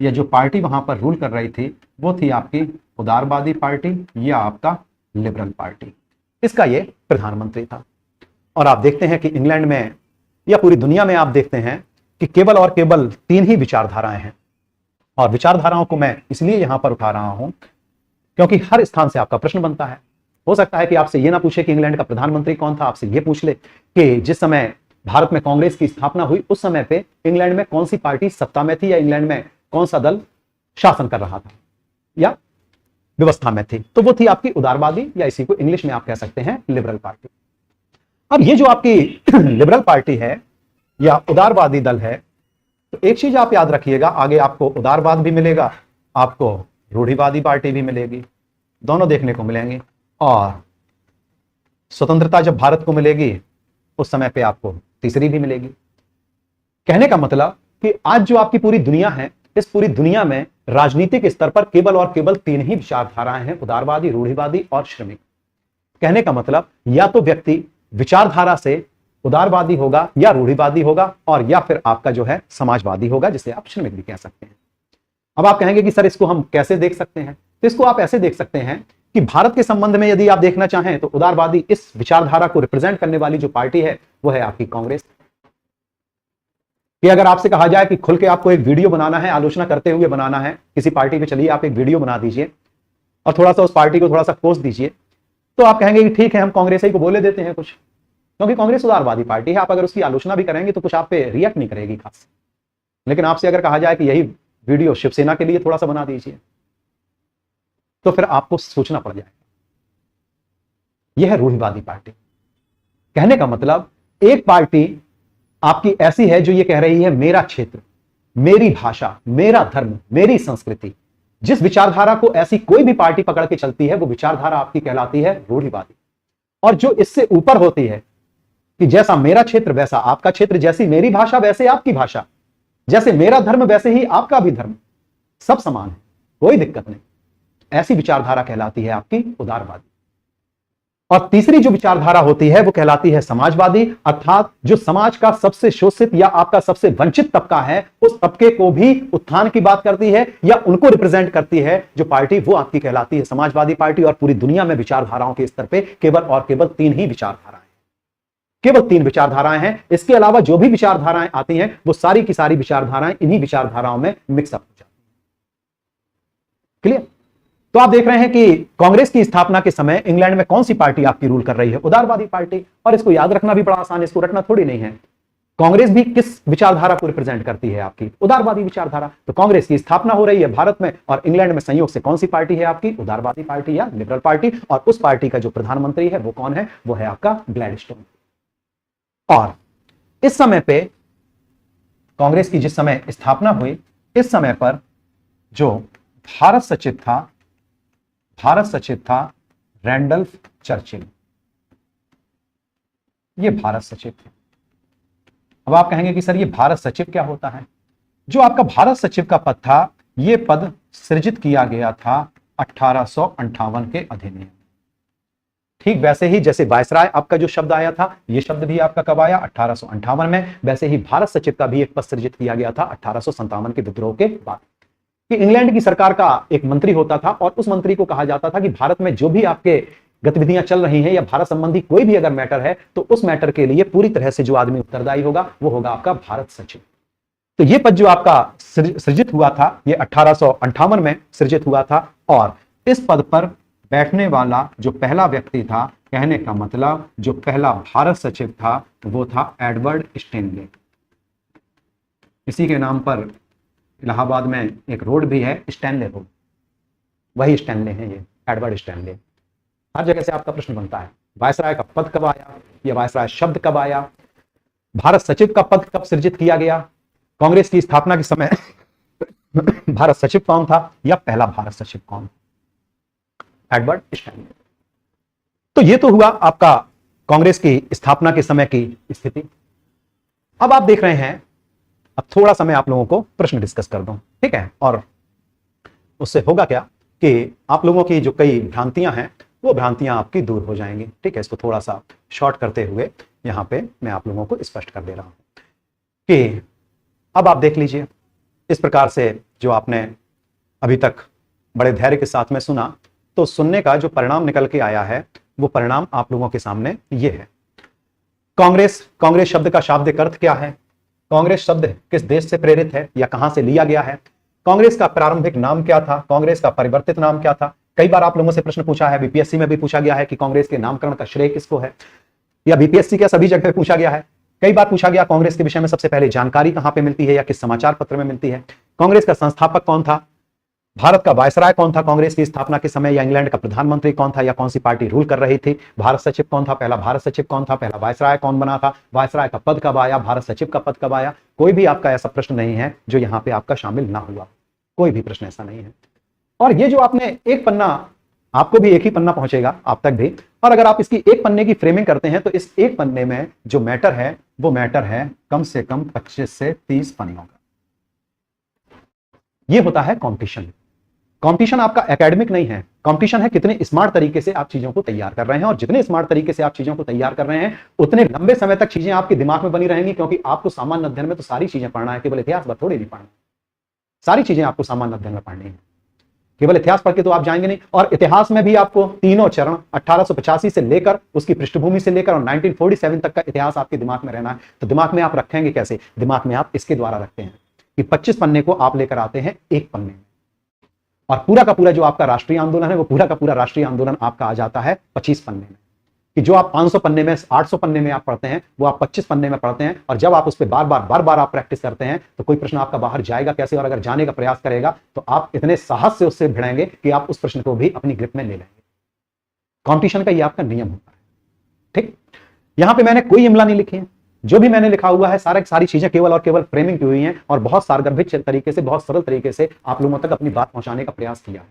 या जो पार्टी वहां पर रूल कर रही थी, वो थी आपकी उदारवादी पार्टी या आपका लिबरल पार्टी। इसका ये प्रधानमंत्री था। और आप देखते हैं कि इंग्लैंड में या पूरी दुनिया में आप देखते हैं कि केवल और केवल 3 ही विचारधाराएं हैं। और विचारधाराओं को मैं इसलिए यहां पर उठा रहा हूं क्योंकि हर स्थान से आपका प्रश्न बनता है। हो सकता है कि आपसे यह ना पूछे कि इंग्लैंड का प्रधानमंत्री कौन था, आपसे यह पूछ ले कि जिस समय भारत में कांग्रेस की स्थापना हुई उस समय पे इंग्लैंड में कौन सी पार्टी सत्ता में थी, या इंग्लैंड में कौन सा दल शासन कर रहा था या व्यवस्था में थी। तो वो थी आपकी उदारवादी, या इसी को इंग्लिश में आप कह सकते हैं लिबरल पार्टी। अब ये जो आपकी लिबरल पार्टी है या उदारवादी दल है, तो एक चीज आप याद रखिएगा, आगे आपको उदारवाद भी मिलेगा, आपको रूढ़िवादी पार्टी भी मिलेगी, दोनों देखने को मिलेंगे। और स्वतंत्रता जब भारत को मिलेगी उस समय पे आपको तीसरी भी मिलेगी। कहने का मतलब कि आज जो आपकी पूरी दुनिया है, इस पूरी दुनिया में राजनीतिक स्तर पर केवल और केवल 3 ही विचारधाराएं हैं, उदारवादी, रूढ़िवादी और श्रमिक। कहने का मतलब या तो व्यक्ति विचारधारा से उदारवादी होगा या रूढ़िवादी होगा, और या फिर आपका जो है समाजवादी होगा, जिसे आप श्रमिक भी कह सकते हैं। अब आप कहेंगे कि सर इसको हम कैसे देख सकते हैं, तो इसको आप ऐसे देख सकते हैं कि भारत के संबंध में यदि आप देखना चाहें तो उदारवादी इस विचारधारा को रिप्रेजेंट करने वाली जो पार्टी है वो है आपकी कांग्रेस। कि अगर आपसे कहा जाए कि खुल के आपको एक वीडियो बनाना है, आलोचना करते हुए बनाना है किसी पार्टी पे, चलिए आप एक वीडियो बना दीजिए और थोड़ा सा उस पार्टी को थोड़ा सा कोस दीजिए, तो आप कहेंगे कि ठीक है हम कांग्रेस ही को बोले देते हैं कुछ, क्योंकि कांग्रेस उदारवादी पार्टी है। आप अगर उसकी आलोचना भी करेंगे तो कुछ आप पे रिएक्ट नहीं करेगी खास। लेकिन आपसे अगर कहा जाए कि यही वीडियो शिवसेना के लिए थोड़ा सा बना दीजिए, तो फिर आपको सोचना पड़ जाएगा। यह है रूढ़िवादी पार्टी। कहने का मतलब, एक पार्टी आपकी ऐसी है जो ये कह रही है मेरा क्षेत्र, मेरी भाषा, मेरा धर्म, मेरी संस्कृति। जिस विचारधारा को ऐसी कोई भी पार्टी पकड़ के चलती है वो विचारधारा आपकी कहलाती है रूढ़िवादी। और जो इससे ऊपर होती है कि जैसा मेरा क्षेत्र वैसा आपका क्षेत्र, जैसी मेरी भाषा वैसे आपकी भाषा, जैसे मेरा धर्म वैसे ही आपका भी धर्म, सब समान है, कोई दिक्कत नहीं, ऐसी विचारधारा कहलाती है आपकी उदारवादी। और तीसरी जो विचारधारा होती है वो कहलाती है समाजवादी, अर्थात जो समाज का सबसे शोषित या आपका सबसे वंचित तबका है, उस तबके को भी उत्थान की बात करती है या उनको रिप्रेजेंट करती है जो पार्टी, वो आपकी कहलाती है समाजवादी पार्टी। और पूरी दुनिया में विचारधाराओं के स्तर पे केवल और केवल 3 ही विचारधाराएं, केवल 3 विचारधाराएं हैं। इसके अलावा जो भी विचारधाराएं आती हैं वो सारी की सारी विचारधाराएं इन्हीं विचारधाराओं में मिक्सअप हो जाती हैं। क्लियर? तो आप देख रहे हैं कि कांग्रेस की स्थापना के समय इंग्लैंड में कौन सी पार्टी आपकी रूल कर रही है? उदारवादी पार्टी। और इसको याद रखना भी बड़ा आसान है, इसको रटना थोड़ी नहीं है। कांग्रेस भी किस विचारधारा को रिप्रेजेंट करती है? आपकी उदारवादी विचारधारा। तो कांग्रेस की स्थापना हो रही है भारत में, और इंग्लैंड में संयोग से कौन सी पार्टी है आपकी? उदारवादी पार्टी या लिबरल पार्टी। और उस पार्टी का जो प्रधानमंत्री है वो कौन है? वो है आपका ग्लैडस्टोन। और इस समय पे कांग्रेस की जिस समय स्थापना हुई, इस समय पर जो भारत सचिव था रैंडल्फ चर्चिल। ये भारत सचिव थे। अब आप कहेंगे कि सर ये भारत सचिव क्या होता है? जो आपका भारत सचिव का पद था, यह पद सृजित किया गया था 1858 के अधिनियम। ठीक वैसे ही जैसे वायसराय आपका जो शब्द आया था, यह शब्द भी आपका कब आया? 1858 में। वैसे ही भारत सचिव का भी एक पद सृजित किया गया था 1857 के विद्रोह के बाद। कि इंग्लैंड की सरकार का एक मंत्री होता था और उस मंत्री को कहा जाता था कि भारत में जो भी आपके गतिविधियां चल रही हैं या भारत संबंधी कोई भी अगर मैटर है तो उस मैटर के लिए पूरी तरह से जो आदमी उत्तरदायी होगा वो होगा आपका भारत सचिव। तो ये पद जो आपका सृजित हुआ था, ये 1858 में सृजित हुआ था। और इस पद पर बैठने वाला जो पहला व्यक्ति था, कहने का मतलब जो पहला भारत सचिव था वो था एडवर्ड स्टैनले। इसी के नाम पर इलाहाबाद में एक रोड भी है, स्टैनले रोड। वही स्टैनले है, ये एडवर्ड स्टैनले। हर जगह से आपका प्रश्न बनता है, वायसराय का पद कब आया, या वायसराय शब्द कब आया, भारत सचिव का पद कब सृजित किया गया, कांग्रेस की स्थापना के समय भारत सचिव कौन था, या पहला भारत सचिव कौन? Edward Stanley. तो ये तो हुआ आपका कांग्रेस की स्थापना के समय की स्थिति। अब आप देख रहे हैं, अब थोड़ा सा मैं आप लोगों को प्रश्न डिस्कस कर दूं, ठीक है? और उससे होगा क्या कि आप लोगों की जो कई भ्रांतियां हैं वो भ्रांतियां आपकी दूर हो जाएंगी, ठीक है? इसको थोड़ा सा शॉर्ट करते हुए यहां पे मैं आप लोगों को स्पष्ट कर दे रहा हूं कि अब आप देख लीजिए, इस प्रकार से जो आपने अभी तक बड़े धैर्य के साथ में सुना, तो सुनने का जो परिणाम निकल के आया है वो परिणाम आप लोगों के सामने ये है। कांग्रेस शब्द का शाब्दिक अर्थ क्या है? कांग्रेस शब्द किस देश से प्रेरित है या कहां से लिया गया है? कांग्रेस का प्रारंभिक नाम क्या था? कांग्रेस का परिवर्तित नाम क्या था? कई बार आप लोगों से प्रश्न पूछा है, बीपीएससी में भी पूछा गया है कि कांग्रेस के नामकरण का श्रेय किसको है, या बीपीएससी क्या सभी जगह पूछा गया है। कई बार पूछा गया कांग्रेस के विषय में सबसे पहले जानकारी कहां पे मिलती है या किस समाचार पत्र में मिलती है। कांग्रेस का संस्थापक कौन था? भारत का वायसराय कौन था कांग्रेस की स्थापना के समय, या इंग्लैंड का प्रधानमंत्री कौन था, या कौन सी पार्टी रूल कर रही थी? भारत सचिव कौन था? पहला भारत सचिव कौन था? पहला वायसराय कौन बना था? वायसराय का पद कब आया? भारत सचिव का पद कब आया? कोई भी आपका ऐसा प्रश्न नहीं है जो यहां पे आपका शामिल ना हुआ, कोई भी प्रश्न ऐसा नहीं है। और ये जो आपने एक पन्ना, आपको भी एक ही पन्ना पहुंचेगा आप तक भी, और अगर आप इसकी एक पन्ने की फ्रेमिंग करते हैं तो इस एक पन्ने में जो मैटर है वो मैटर है कम से कम 25 से 30 पन्नों का। ये होता है कॉम्पिटिशन। कॉम्पिटिशन आपका एकेडमिक नहीं है, कॉम्पिटिशन है कितने स्मार्ट तरीके से आप चीजों को तैयार कर रहे हैं। और जितने स्मार्ट तरीके से आप चीजों को तैयार कर रहे हैं उतने लंबे समय तक चीजें आपके दिमाग में बनी रहेंगी, क्योंकि आपको सामान्य अध्ययन में तो सारी चीजें पढ़ना है, केवल इतिहास पर थोड़ी नहीं पढ़ना। सारी चीजें आपको सामान्य अध्ययन में पढ़नी है, केवल इतिहास पढ़ के तो आप जाएंगे नहीं। और इतिहास में भी आपको तीनों चरण 1885 से लेकर उसकी पृष्ठभूमि से लेकर और 1947 तक का इतिहास आपके दिमाग में रहना है। तो दिमाग में आप रखेंगे कैसे? दिमाग में आप इसके द्वारा रखते हैं कि 25 पन्ने को आप लेकर आते हैं एक पन्ने में, और पूरा का पूरा जो आपका राष्ट्रीय आंदोलन है वो पूरा का पूरा राष्ट्रीय आंदोलन आपका आ जाता है 25 पन्ने में। कि जो आप 500 पन्ने में 800 पन्ने में आप पढ़ते हैं वो आप 25 पन्ने में पढ़ते हैं, और जब आप उस पर बार बार आप प्रैक्टिस करते हैं तो कोई प्रश्न आपका बाहर जाएगा कैसे, और अगर जाने का प्रयास करेगा तो आप इतने साहस से उससे भिड़ेंगे कि आप उस प्रश्न को भी अपनी ग्रिप में ले लेंगे। कॉम्पिटिशन का ये आपका नियम होता है। ठीक, यहां पे मैंने कोई इमला नहीं लिखी है, जो भी मैंने लिखा हुआ है सारी चीजें केवल और केवल फ्रेमिंग की हुई हैं और बहुत सारगर्भित तरीके से, बहुत सरल तरीके से आप लोगों तक अपनी बात पहुंचाने का प्रयास किया है।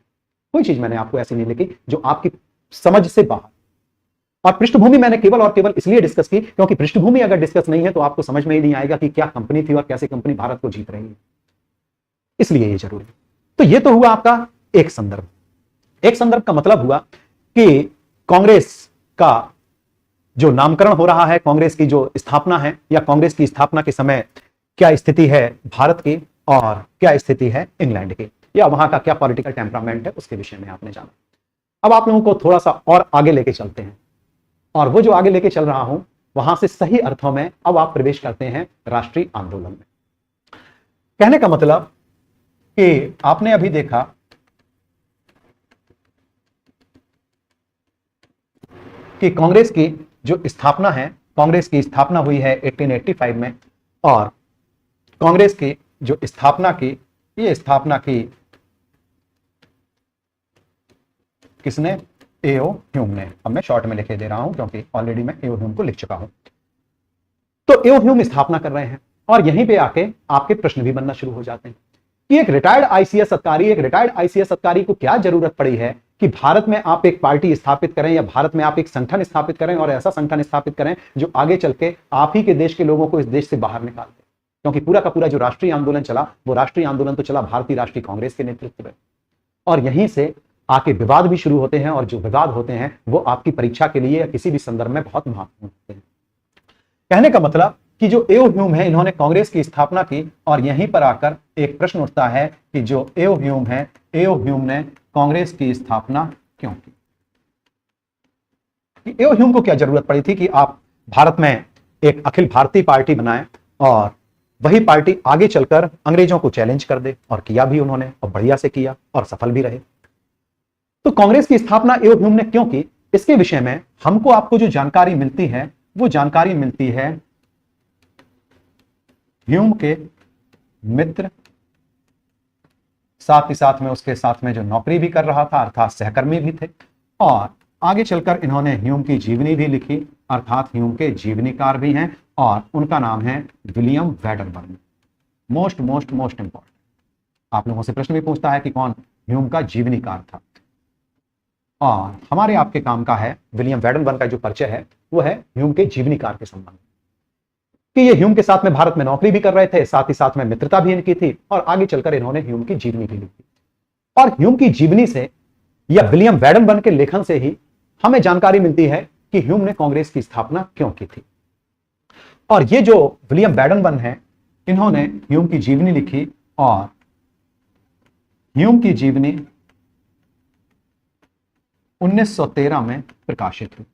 कोई चीज मैंने आपको ऐसी नहीं लिखी जो आपकी समझ से बाहर। और पृष्ठभूमि मैंने केवल और केवल इसलिए डिस्कस की क्योंकि पृष्ठभूमि अगर डिस्कस नहीं है तो आपको समझ में ही नहीं आएगा कि क्या कंपनी थी और कैसे कंपनी भारत को जीत रही है, इसलिए ये जरूरी। तो ये तो हुआ आपका एक संदर्भ। एक संदर्भ का मतलब हुआ कि कांग्रेस का जो नामकरण हो रहा है, कांग्रेस की जो स्थापना है, या कांग्रेस की स्थापना के समय क्या स्थिति है भारत की और क्या स्थिति है इंग्लैंड की, या वहां का क्या पॉलिटिकल टेम्परामेंट है, उसके विषय में आपने जाना। अब आप लोगों को थोड़ा सा और आगे लेके चलते हैं, और वो जो आगे लेके चल रहा हूं वहां से सही अर्थों में अब आप प्रवेश करते हैं राष्ट्रीय आंदोलन में। कहने का मतलब कि आपने अभी देखा कि कांग्रेस की जो स्थापना है, कांग्रेस की स्थापना हुई है 1885 में, और कांग्रेस की जो स्थापना की, ये स्थापना की किसने? एओ ह्यूम ने। अब मैं शॉर्ट में लिखे दे रहा हूं क्योंकि ऑलरेडी मैं एओ ह्यूम को लिख चुका हूं। तो एओ ह्यूम स्थापना कर रहे हैं, और यहीं पे आके आपके प्रश्न भी बनना शुरू हो जाते हैं कि एक रिटायर्ड आईसीएस अधिकारी को क्या जरूरत पड़ी है कि भारत में आप एक पार्टी स्थापित करें, या भारत में आप एक संगठन स्थापित करें, और ऐसा संगठन स्थापित करें जो आगे चल के आप ही के देश के लोगों को इस देश से बाहर निकाल दे। क्योंकि पूरा का पूरा जो राष्ट्रीय आंदोलन चला, वो राष्ट्रीय आंदोलन तो चला भारतीय राष्ट्रीय कांग्रेस के नेतृत्व में, और यहीं से आके विवाद भी शुरू होते हैं, और जो विवाद होते हैं वो आपकी परीक्षा के लिए या किसी भी संदर्भ में बहुत महत्वपूर्ण होते हैं। कहने का मतलब कि जो एओ ह्यूम है, इन्होंने कांग्रेस की स्थापना की, और यहीं पर आकर एक प्रश्न उठता है कि जो एओ ह्यूम है, एओ ह्यूम ने कांग्रेस की स्थापना क्यों की? एओ ह्यूम को क्या जरूरत पड़ी थी कि आप भारत में एक अखिल भारतीय पार्टी बनाएं और वही पार्टी आगे चलकर अंग्रेजों को चैलेंज कर दे, और किया भी उन्होंने, और बढ़िया से किया और सफल भी रहे। तो कांग्रेस की स्थापना एओ ह्यूम ने क्यों की, इसके विषय में हमको आपको जो जानकारी मिलती है वो जानकारी मिलती है ह्यूम के मित्र, साथ ही साथ में उसके साथ में जो नौकरी भी कर रहा था अर्थात सहकर्मी भी थे, और आगे चलकर इन्होंने ह्यूम की जीवनी भी लिखी अर्थात ह्यूम के जीवनीकार भी हैं, और उनका नाम है विलियम वैडरबर्न। Most important. आप लोगों से प्रश्न भी पूछता है कि कौन ह्यूम का जीवनीकार था, और हमारे आपके काम का है विलियम वैडरबर्न का जो परिचय है वो है ह्यूम के जीवनीकार के संबंध कि ये ह्यूम के साथ में भारत में नौकरी भी कर रहे थे, साथ ही साथ में मित्रता भी इनकी थी, और आगे चलकर इन्होंने ह्यूम की जीवनी भी लिखी। और ह्यूम की जीवनी से या विलियम वैडरबर्न के लेखन से ही हमें जानकारी मिलती है कि ह्यूम ने कांग्रेस की स्थापना क्यों की थी। और ये जो विलियम वैडरबर्न है, इन्होंने ह्यूम की जीवनी लिखी, और ह्यूम की जीवनी 1913 में प्रकाशित हुई।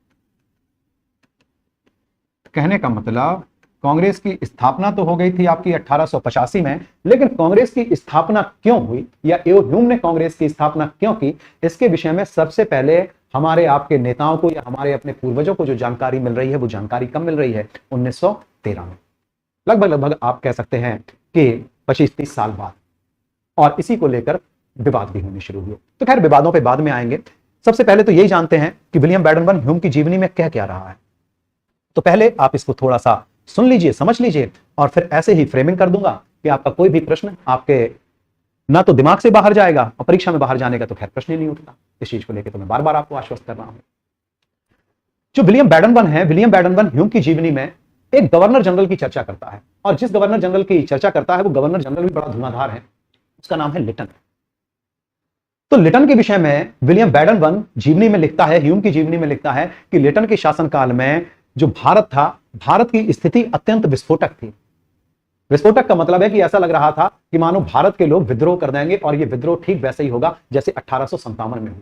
कहने का मतलब कांग्रेस की स्थापना तो हो गई थी आपकी 1885 में, लेकिन कांग्रेस की स्थापना क्यों हुई या एओ ह्यूम ने कांग्रेस की स्थापना क्यों की, इसके विषय में सबसे पहले हमारे आपके नेताओं को या हमारे अपने पूर्वजों को जो जानकारी मिल रही है वो जानकारी कब मिल रही है? 1913 में, लगभग आप कह सकते हैं कि 25-30 साल बाद, और इसी को लेकर विवाद भी होने शुरू हुए। तो खैर विवादों पर बाद में आएंगे। सबसे पहले तो यही जानते हैं कि विलियम वैडरबर्न ह्यूम की जीवनी में कह क्या रहा है। तो पहले आप इसको थोड़ा सा सुन लीजिए, समझ लीजिए, और फिर ऐसे ही फ्रेमिंग कर दूंगा कि आपका कोई भी प्रश्न आपके ना तो दिमाग से बाहर जाएगा, और परीक्षा में बाहर जाने का तो खैर प्रश्न ही नहीं उठता। इस चीज को लेकर तो मैं बार बार आपको आश्वस्त कर रहा हूं। जो विलियम वैडरबर्न है, विलियम वैडरबर्न ह्यूम की जीवनी में एक गवर्नर जनरल की चर्चा करता है, और जिस गवर्नर जनरल की चर्चा करता है वो गवर्नर जनरल भी बड़ा धुआंधार है, उसका नाम है लिटन। तो लिटन के विषय में विलियम वैडरबर्न जीवनी में लिखता है, ह्यूम की जीवनी में लिखता है कि लिटन के शासनकाल में जो भारत था, भारत की स्थिति अत्यंत विस्फोटक थी। विस्फोटक का मतलब है कि ऐसा लग रहा था कि मानो भारत के लोग विद्रोह कर देंगे, और ये विद्रोह ठीक वैसे ही होगा जैसे 1857 में हुआ।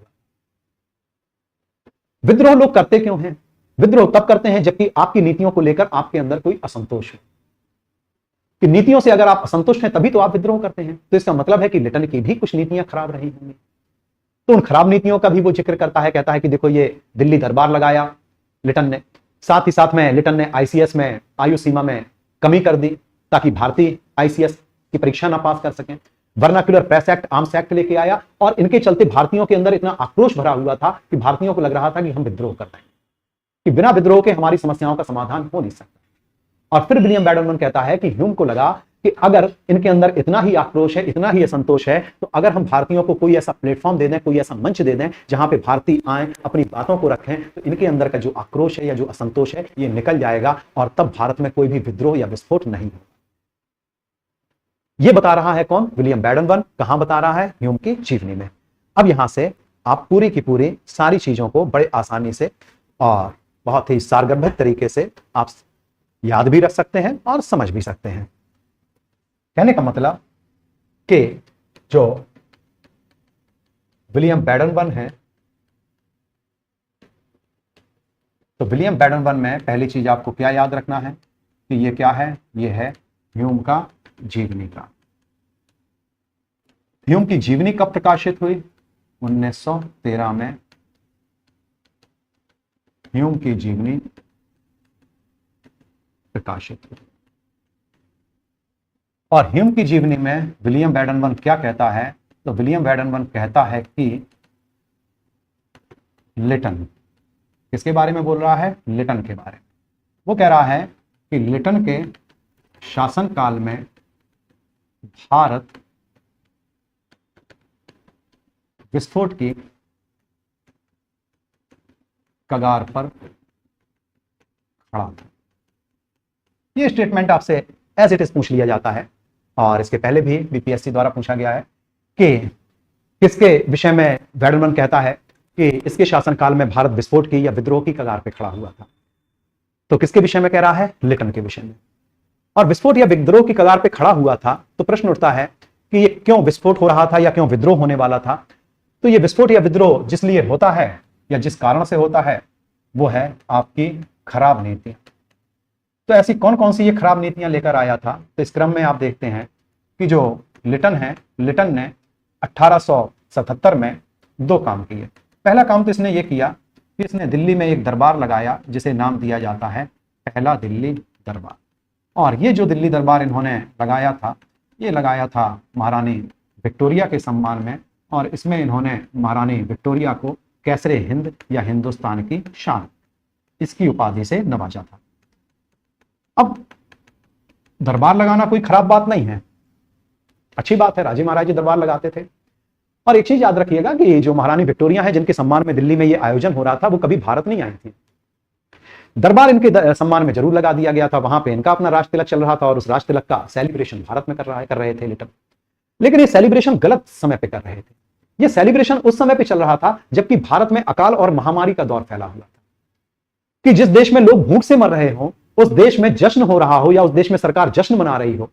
विद्रोह लोग करते क्यों हैं? विद्रोह तब करते हैं जबकि आपकी नीतियों को लेकर आपके अंदर कोई असंतोष हो, कि नीतियों से अगर आप असंतुष्ट हैं तभी तो आप विद्रोह करते हैं। तो इसका मतलब है कि लिटन की भी कुछ नीतियां खराब रही होंगी। तो उन खराब नीतियों का भी वो जिक्र करता है, कहता है कि देखो ये दिल्ली दरबार लगाया, लिटन ने। साथ ही साथ में लिटन ने आईसीएस में आयु सीमा में कमी कर दी ताकि भारतीय आईसीएस की परीक्षा ना पास कर सकें। Vernacular press act, arms act लेके आया और इनके चलते भारतीयों के अंदर इतना आक्रोश भरा हुआ था कि भारतीयों को लग रहा था कि हम विद्रोह कर रहे हैं, कि बिना विद्रोह के हमारी समस्याओं का समाधान हो नहीं सकता। और फिर विलियम बैडनबर्न कहता है कि ह्यूम को लगा कि अगर इनके अंदर इतना ही आक्रोश है, इतना ही असंतोष है, तो अगर हम भारतीयों को कोई ऐसा प्लेटफॉर्म दे दें, कोई ऐसा मंच दे दें जहां पे भारतीय आए, अपनी बातों को रखें, तो इनके अंदर का जो आक्रोश है या जो असंतोष है ये निकल जाएगा और तब भारत में कोई भी विद्रोह या विस्फोट नहीं होगा। ये बता रहा है कौन? विलियम बैडनबर्न। कहां बता रहा है? ह्यूम की जीवनी में। अब यहां से आप पूरी की पूरी सारी चीजों को बड़े आसानी से और बहुत ही सारगर्भित तरीके से आप याद भी रख सकते हैं और समझ भी सकते हैं। कहने का मतलब कि जो विलियम बैडनबर्न है, तो विलियम बैडनबर्न में पहली चीज आपको क्या याद रखना है कि ये क्या है? ये है ह्यूम का जीवनी का। ह्यूम की जीवनी कब प्रकाशित हुई? 1913 में ह्यूम की जीवनी प्रकाशित हुई। और ह्यूम की जीवनी में विलियम बैडनबर्न क्या कहता है? तो विलियम बैडनबर्न कहता है कि लिटन, किसके बारे में बोल रहा है? लिटन के बारे में। वो कह रहा है कि लिटन के शासनकाल में भारत विस्फोट की कगार पर खड़ा था। ये स्टेटमेंट आपसे एज इट इज पूछ लिया जाता है और इसके पहले भी बीपीएससी द्वारा पूछा गया है कि किसके विषय में बैडनबर्न कहता है कि इसके शासनकाल में भारत विस्फोट की या विद्रोह की कगार पर खड़ा हुआ था। तो किसके विषय में कह रहा है? लिटन के विषय में। और विस्फोट या विद्रोह की कगार पे खड़ा हुआ था, तो प्रश्न उठता है कि ये क्यों विस्फोट हो रहा था या क्यों विद्रोह होने वाला था? तो ये विस्फोट या विद्रोह जिस लिए होता है या जिस कारण से होता है वो है आपकी खराब नीति। तो ऐसी कौन कौन सी ये खराब नीतियां लेकर आया था? तो इस क्रम में आप देखते हैं कि जो लिटन है, लिटन ने 1877 में दो काम किए। पहला काम तो इसने ये किया कि इसने दिल्ली में एक दरबार लगाया जिसे नाम दिया जाता है पहला दिल्ली दरबार। और ये जो दिल्ली दरबार इन्होंने लगाया था, ये लगाया था महारानी विक्टोरिया के सम्मान में और इसमें इन्होंने महारानी विक्टोरिया को कैसरे हिंद या हिंदुस्तान की शान, इसकी उपाधि से नवाजा था। अब दरबार लगाना कोई खराब बात नहीं है, अच्छी बात है। राजे महाराज जी दरबार लगाते थे। और एक चीज याद रखिएगा कि जो महारानी विक्टोरिया है जिनके सम्मान में दिल्ली में ये आयोजन हो रहा था, वो कभी भारत नहीं आई थी। दरबार इनके सम्मान में जरूर लगा दिया गया था, वहां पे इनका अपना राज तिलक चल रहा था और उस राज तिलक का सेलिब्रेशन भारत में कर रहे थे लिटन। लेकिन ये सेलिब्रेशन गलत समय पे कर रहे थे। ये सेलिब्रेशन उस समय पे चल रहा था जबकि भारत में अकाल और महामारी का दौर फैला हुआ था, कि जिस देश में लोग भूख से मर रहे हो उस देश में जश्न हो रहा हो या उस देश में सरकार जश्न मना रही हो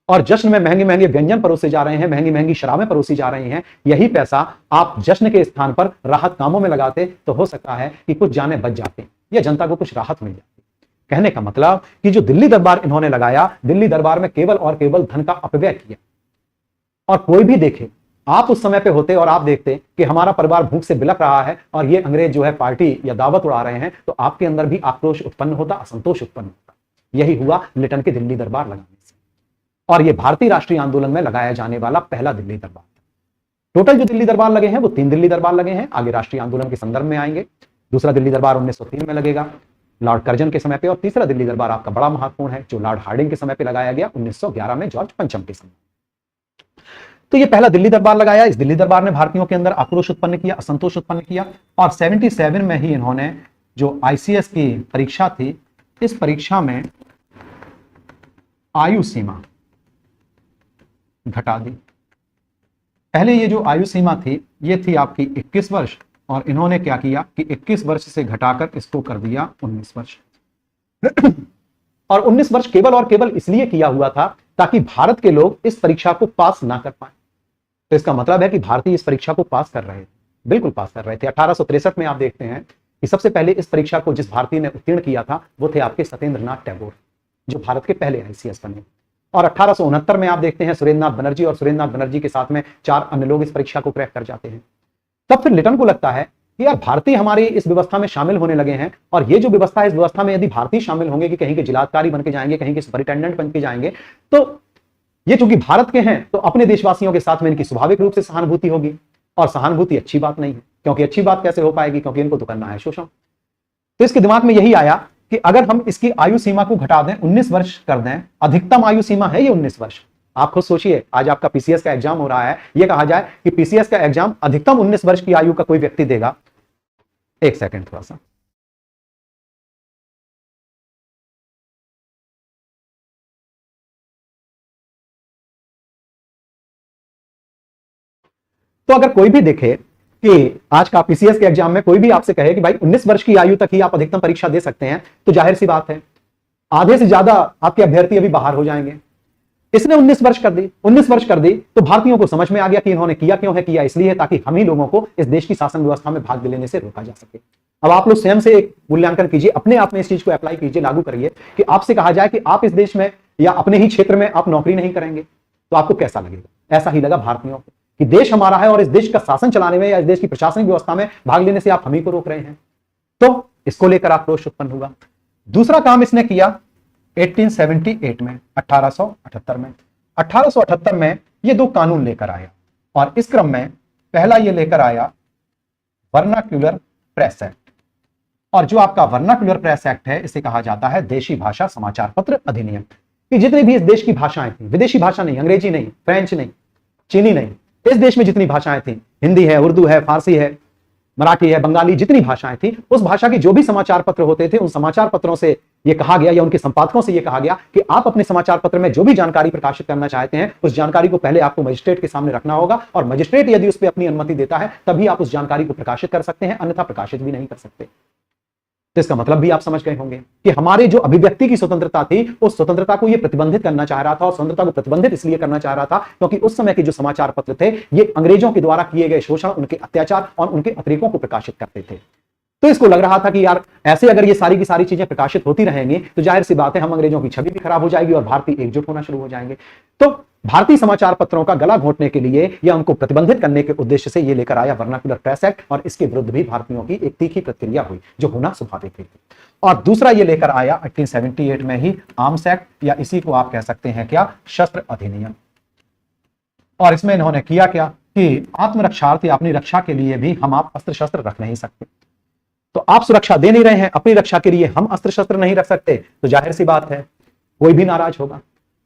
और जश्न में महंगे महंगे व्यंजन परोसे जा रहे हैं, महंगी महंगी शराबें परोसी जा रही हैं। यही पैसा आप जश्न के स्थान पर राहत कामों में लगाते तो हो सकता है कि कुछ जानें बच जाती या जनता को कुछ राहत मिल जाती। कहने का मतलब कि जो दिल्ली दरबार इन्होंने लगाया, दिल्ली दरबार में केवल और केवल धन का अपव्यय किया। और कोई भी देखे, आप उस समय पे होते और आप देखते कि हमारा परिवार भूख से बिलख रहा है और ये अंग्रेज जो है पार्टी या दावत उड़ा रहे हैं, तो आपके अंदर भी आक्रोश उत्पन्न होता, असंतोष उत्पन्न होता। यही हुआ लिटन के दिल्ली दरबार लगाने से। और यह भारतीय राष्ट्रीय आंदोलन में लगाया जाने वाला पहला दिल्ली दरबार। टोटल जो दिल्ली दरबार लगे हैं वो 3 दिल्ली दरबार लगे हैं, आगे राष्ट्रीय आंदोलन के संदर्भ में आएंगे। दूसरा दिल्ली दरबार 1903 में लगेगा लॉर्ड कर्जन के समय पे, और तीसरा दिल्ली दरबार आपका बड़ा महत्वपूर्ण है जो लॉर्ड हार्डिंग के समय पे लगाया गया 1911 में जॉर्ज पंचम के समय। तो ये पहला दिल्ली दरबार लगाया। इस दिल्ली दरबार ने भारतीयों के अंदर आक्रोश उत्पन्न किया, असंतोष उत्पन्न किया और 77 में ही इन्होंने जो आईसीएस की परीक्षा थी, इस परीक्षा में आयु सीमा घटा दी। पहले ये जो आयु सीमा थी ये थी आपकी 21 वर्ष और इन्होंने क्या किया कि 21 वर्ष से घटाकर इसको कर दिया 19 वर्ष। और 19 वर्ष केवल और केवल इसलिए किया हुआ था ताकि भारत के लोग इस परीक्षा को पास ना कर पाए। तो इसका मतलब है कि भारतीय इस परीक्षा को पास कर रहे थे, बिल्कुल पास कर रहे थे। 1863 में आप देखते हैं कि सबसे पहले इस परीक्षा को जिस भारतीय ने उत्तीर्ण किया था वो थे आपके सत्येंद्रनाथ टैगोर, जो भारत के पहले आईसीएस बने। और 1869 में आप देखते हैं सुरेंद्रनाथ बनर्जी, और सुरेंद्रनाथ बनर्जी के साथ में 4 अन्य लोग इस परीक्षा को क्रैक कर जाते हैं। तब फिर लिटन को लगता है कि यार भारतीय हमारी इस व्यवस्था में शामिल होने लगे हैं, और ये जो व्यवस्था है, इस व्यवस्था में यदि भारतीय शामिल होंगे कि कहीं के जिलाधिकारी बन के जाएंगे, कहीं के सुपरिटेंडेंट बन के जाएंगे, तो ये चूंकि भारत के हैं तो अपने देशवासियों के साथ में इनकी स्वाभाविक रूप से सहानुभूति होगी, और सहानुभूति अच्छी बात नहीं है, क्योंकि अच्छी बात कैसे हो पाएगी, क्योंकि इनको तो करना है शोषण। तो इसके दिमाग में यही आया कि अगर हम इसकी आयु सीमा को घटा दें, 19 वर्ष कर दें, अधिकतम आयु सीमा है ये 19 वर्ष। आप खुद सोचिए, आज आपका पीसीएस का एग्जाम हो रहा है, ये कहा जाए कि पीसीएस का एग्जाम अधिकतम 19 वर्ष की आयु का कोई व्यक्ति देगा। एक सेकंड थोड़ा सा, तो अगर कोई भी देखे कि आज का पीसीएस के एग्जाम में कोई भी आपसे कहे कि भाई 19 वर्ष की आयु तक ही आप अधिकतम परीक्षा दे सकते हैं, तो जाहिर सी बात है आधे से ज्यादा आपके अभ्यर्थी अभी बाहर हो जाएंगे। इसने 19 वर्ष कर दी, 19 वर्ष कर दी, तो भारतीयों को समझ में आ गया कि इन्होंने किया क्यों है, किया इसलिए ताकि हम ही लोगों को इस देश की शासन व्यवस्था में भाग लेने से रोका जा सके। अब आप लोग स्वयं से एक मूल्यांकन कीजिए, अपने आप में इस चीज को अप्लाई कीजिए, लागू करिए कि आपसे कहा जाए कि आप इस देश में या अपने ही क्षेत्र में आप नौकरी नहीं करेंगे, तो आपको कैसा लगेगा? ऐसा ही लगा भारतीयों को कि देश हमारा है और इस देश का शासन चलाने में या इस देश की प्रशासनिक व्यवस्था में भाग लेने से आप हम ही को रोक रहे हैं। तो इसको लेकर आक्रोश उत्पन्न हुआ। दूसरा काम इसने किया 1878 में, 1878 में, 1878 में ये दो कानून लेकर आया, और इस क्रम में पहला ये लेकर आया वर्नाक्यूलर प्रेस एक्ट। और जो आपका वर्नाक्यूलर प्रेस एक्ट है, इसे कहा जाता है देशी भाषा समाचार पत्र अधिनियम। कि जितनी भी इस देश की भाषाएं थी, विदेशी भाषा नहीं, अंग्रेजी नहीं, फ्रेंच नहीं, चीनी नहीं, इस देश में जितनी भाषाएं थी, हिंदी है, उर्दू है, फारसी है, मराठी है, बंगाली, जितनी भाषाएं थी, उस भाषा की जो भी समाचार पत्र होते थे, उन समाचार पत्रों से यह कहा गया या उनके संपादकों से यह कहा गया कि आप अपने समाचार पत्र में जो भी जानकारी प्रकाशित करना चाहते हैं, उस जानकारी को पहले आपको मजिस्ट्रेट के सामने रखना होगा, और मजिस्ट्रेट यदि उस पर अपनी अनुमति देता है तभी आप उस जानकारी को प्रकाशित कर सकते हैं, अन्यथा प्रकाशित भी नहीं कर सकते। तो इसका मतलब भी आप समझ गए होंगे कि हमारे जो अभिव्यक्ति की स्वतंत्रता थी, उस स्वतंत्रता को ये प्रतिबंधित करना चाह रहा था, और स्वतंत्रता को प्रतिबंधित इसलिए करना चाह रहा था क्योंकि उस समय के जो समाचार पत्र थे, ये अंग्रेजों के द्वारा किए गए शोषण, उनके अत्याचार और उनके अतिरेकों को प्रकाशित करते थे। तो इसको लग रहा था कि यार ऐसे अगर ये सारी की सारी चीजें प्रकाशित होती रहेंगी तो जाहिर सी बात है हम अंग्रेजों की छवि भी खराब हो जाएगी और भारतीय एकजुट होना शुरू हो जाएंगे। तो भारतीय समाचार पत्रों का गला घोंटने के लिए या उनको प्रतिबंधित करने के उद्देश्य से ये लेकर आया वर्नाक्यूलर प्रेस एक्ट, और इसके विरुद्ध भी भारतीयों की एक तीखी प्रतिक्रिया हुई, जो होना स्वाभाविक थी। और दूसरा ये लेकर आया 1878 में ही आर्म्स एक्ट, या इसी को आप कह सकते हैं क्या, शस्त्र अधिनियम। और इसमें इन्होंने किया क्या कि आत्मरक्षार्थ या अपनी रक्षा के लिए भी हम आप अस्त्र शस्त्र रख नहीं सकते। तो आप सुरक्षा दे नहीं रहे हैं, अपनी रक्षा के लिए हम अस्त्र शस्त्र नहीं रख सकते, तो जाहिर सी बात है कोई भी नाराज होगा।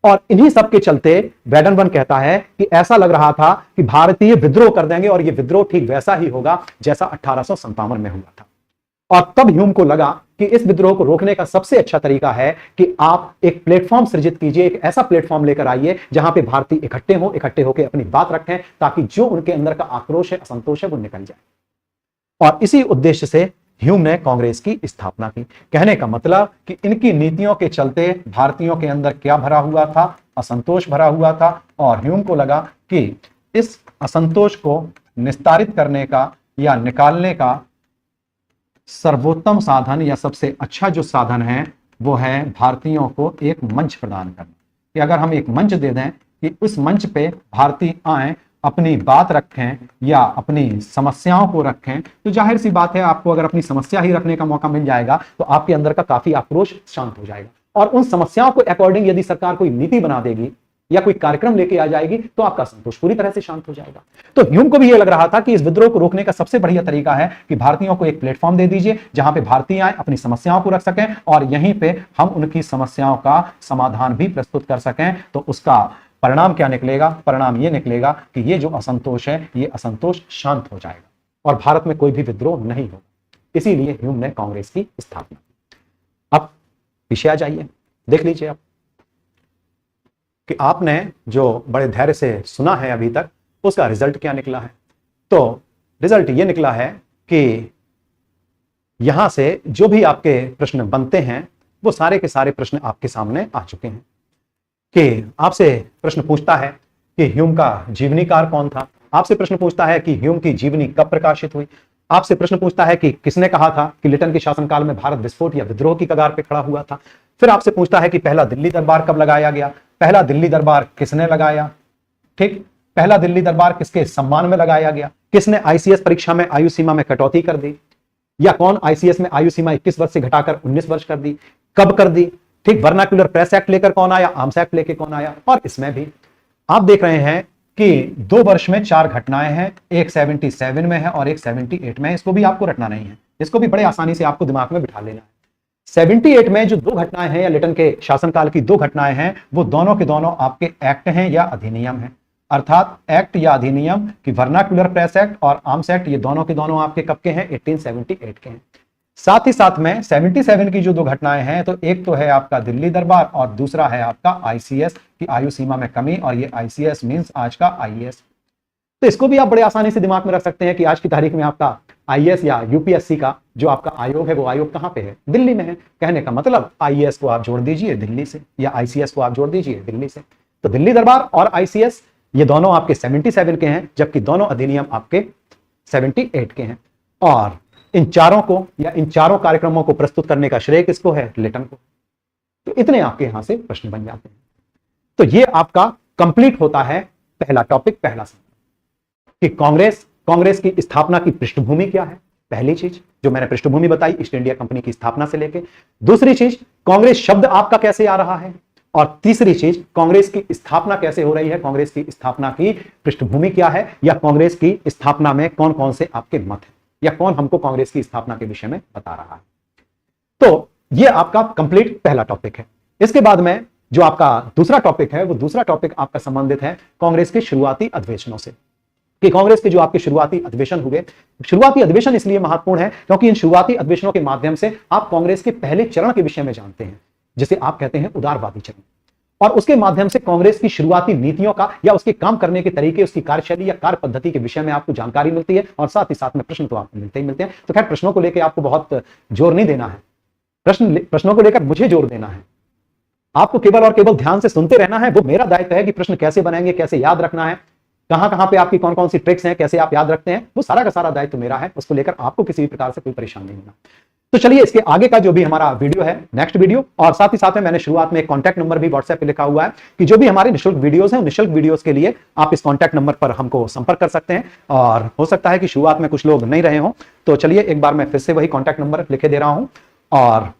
और इन्हीं सब के चलते बैडनबर्न कहता है कि ऐसा लग रहा था कि भारतीय विद्रोह कर देंगे, और यह विद्रोह ठीक वैसा ही होगा जैसा 1857 में हुआ था। और तब ह्यूम को लगा कि इस विद्रोह को रोकने का सबसे अच्छा तरीका है कि आप एक प्लेटफॉर्म सृजित कीजिए, एक ऐसा प्लेटफॉर्म लेकर आइए जहां पे भारतीय इकट्ठे होकर अपनी बात रखें, ताकि जो उनके अंदर का आक्रोश है, असंतोष है, वो निकल जाए। और इसी उद्देश्य से ह्यूम ने कांग्रेस की स्थापना की। कहने का मतलब कि इनकी नीतियों के चलते भारतीयों के अंदर क्या भरा हुआ था, असंतोष भरा हुआ था, और ह्यूम को लगा कि इस असंतोष को निस्तारित करने का या निकालने का सर्वोत्तम साधन या सबसे अच्छा जो साधन है वो है भारतीयों को एक मंच प्रदान करना। कि अगर हम एक मंच दे दें कि उस मंच पे भारतीय आए, अपनी बात रखें या अपनी समस्याओं को रखें, तो जाहिर सी बात है आपको अगर अपनी समस्या ही रखने का मौका मिल जाएगा तो आपके अंदर का काफी आक्रोश शांत हो जाएगा। और उन समस्याओं को अकॉर्डिंग यदि सरकार कोई नीति बना देगी या कोई कार्यक्रम लेके आ जाएगी तो आपका संतोष पूरी तरह से शांत हो जाएगा। तो ह्यूम को भी यह लग रहा था कि इस विद्रोह को रोकने का सबसे बढ़िया तरीका है कि भारतीयों को एक प्लेटफॉर्म दे दीजिए जहां पे भारतीय आए, अपनी समस्याओं को रख सकें, और यहीं पे हम उनकी समस्याओं का समाधान भी प्रस्तुत कर सकें। तो उसका परिणाम क्या निकलेगा? परिणाम ये निकलेगा कि ये जो असंतोष है, ये असंतोष शांत हो जाएगा और भारत में कोई भी विद्रोह नहीं होगा। इसीलिए ह्यूम ने कांग्रेस की स्थापना की। अब पीछे आ जाइए, देख लीजिए आप कि आपने जो बड़े धैर्य से सुना है अभी तक, उसका रिजल्ट क्या निकला है। तो रिजल्ट ये निकला है कि यहां से जो भी आपके प्रश्न बनते हैं वो सारे के सारे प्रश्न आपके सामने आ चुके हैं। कि आपसे प्रश्न पूछता है कि ह्यूम का जीवनीकार कौन था, आपसे प्रश्न पूछता है कि ह्यूम की जीवनी कब प्रकाशित हुई, आपसे प्रश्न पूछता है कि किसने कहा था कि लिटन के शासनकाल में भारत विस्फोट या विद्रोह की कगार पे खड़ा हुआ था। फिर आपसे पूछता है कि पहला दिल्ली दरबार कब लगाया गया, पहला दिल्ली दरबार किसने लगाया, ठीक, पहला दिल्ली दरबार किसके सम्मान में लगाया गया, किसने आईसीएस परीक्षा में आयु सीमा में कटौती कर दी, या कौन आईसीएस में आयु सीमा 21 वर्ष से घटाकर 19 वर्ष कर दी, कब कर दी, ठीक, वर्नाक्युलर प्रेस एक्ट लेकर कौन आया, आर्म्स एक्ट लेकर कौन आया। और इसमें भी आप देख रहे हैं कि 2 वर्ष में 4 घटनाएं हैं, एक 77 में है और एक 78 में है। इसको भी आपको रटना नहीं है, इसको भी बड़े आसानी से आपको दिमाग में बिठा लेना है। 78 में जो 2 घटनाएं हैं या लिटन के शासनकाल की 2 घटनाएं हैं, वो दोनों के दोनों आपके एक्ट हैं या अधिनियम हैं। अर्थात एक्ट या अधिनियम की वर्नाक्युलर प्रेस एक्ट और आर्म्स एक्ट, ये दोनों के दोनों आपके कब के हैं, 1878 के हैं। साथ ही साथ में 77 की जो 2 घटनाएं हैं, तो एक तो है आपका दिल्ली दरबार और दूसरा है आपका आईसीएस की आयु सीमा में कमी, और ये आईसीएस मींस आज का आईएएस। तो इसको भी आप बड़े आसानी से दिमाग में रख सकते हैं कि आज की तारीख में आपका आईएएस या यूपीएससी का जो आपका आयोग है, वो आयोग कहां पे है, दिल्ली में है। कहने का मतलब आईएएस को आप जोड़ दीजिए दिल्ली से, या आईसीएस को आप जोड़ दीजिए दिल्ली से। तो दिल्ली दरबार और आईसीएस ये दोनों आपके 77 के हैं, जबकि दोनों अधिनियम आपके 78 के हैं। और इन चारों को या इन चारों कार्यक्रमों को प्रस्तुत करने का श्रेय किसको है, लिटन को। तो इतने आपके यहां से प्रश्न बन जाते हैं। तो ये आपका कंप्लीट होता है पहला टॉपिक, पहला सवाल कि कांग्रेस की स्थापना की पृष्ठभूमि क्या है। पहली चीज जो मैंने पृष्ठभूमि बताई, ईस्ट इंडिया कंपनी की स्थापना से लेके। दूसरी चीज, कांग्रेस शब्द आपका कैसे आ रहा है। और तीसरी चीज, कांग्रेस की स्थापना कैसे हो रही है, कांग्रेस की स्थापना की पृष्ठभूमि क्या है, या कांग्रेस की स्थापना में कौन कौन से आपके मत हैं, या कौन हमको कांग्रेस की स्थापना के विषय में बता रहा है। तो यह आपका कंप्लीट पहला टॉपिक है। इसके बाद में जो आपका दूसरा टॉपिक है, वो दूसरा टॉपिक आपका संबंधित है कांग्रेस के शुरुआती अधिवेशनों से, कि कांग्रेस के जो आपके शुरुआती अधिवेशन हुए। शुरुआती अधिवेशन इसलिए महत्वपूर्ण है क्योंकि इन शुरुआती अधिवेशनों के माध्यम से आप कांग्रेस के पहले चरण के विषय में जानते हैं, जिसे आप कहते हैं उदारवादी चरण। और उसके माध्यम से कांग्रेस की शुरुआती नीतियों का या उसके काम करने के तरीके, उसकी कार्यशैली या कार्य पद्धति के विषय में आपको जानकारी मिलती है। और साथ ही साथ में प्रश्न तो आपको मिलते ही मिलते हैं। तो खैर, प्रश्नों को लेकर आपको बहुत जोर नहीं देना है, प्रश्नों को लेकर मुझे जोर देना है। आपको केवल और केवल ध्यान से सुनते रहना है। वो मेरा दायित्व है कि प्रश्न कैसे बनाएंगे, कैसे याद रखना है, कहां पे आपकी कौन कौन सी ट्रिक्स हैं, कैसे आप याद रखते हैं, वो सारा का सारा दायित्व मेरा है। उसको लेकर आपको किसी भी प्रकार से कोई परेशानी नहीं होना। तो चलिए, इसके आगे का जो भी हमारा वीडियो है, नेक्स्ट वीडियो, और साथ ही साथ में मैंने शुरुआत में एक कॉन्टैक्ट नंबर भी व्हाट्सएप पे लिखा हुआ है कि जो भी हमारे निःशुल्क वीडियोस हैं, निःशुल्क वीडियोस के लिए आप इस कॉन्टैक्ट नंबर पर हमको संपर्क कर सकते हैं। और हो सकता है कि शुरुआत में कुछ लोग नहीं रहे हों, तो चलिए एक बार मैं फिर से वही कॉन्टैक्ट नंबर लिखे दे रहा हूं। और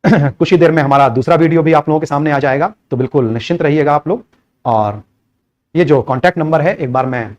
कुछ ही देर में हमारा दूसरा वीडियो भी आप लोगों के सामने आ जाएगा, तो बिल्कुल निश्चिंत रहिएगा आप लोग। और ये जो कॉन्टैक्ट नंबर है, एक बार मैं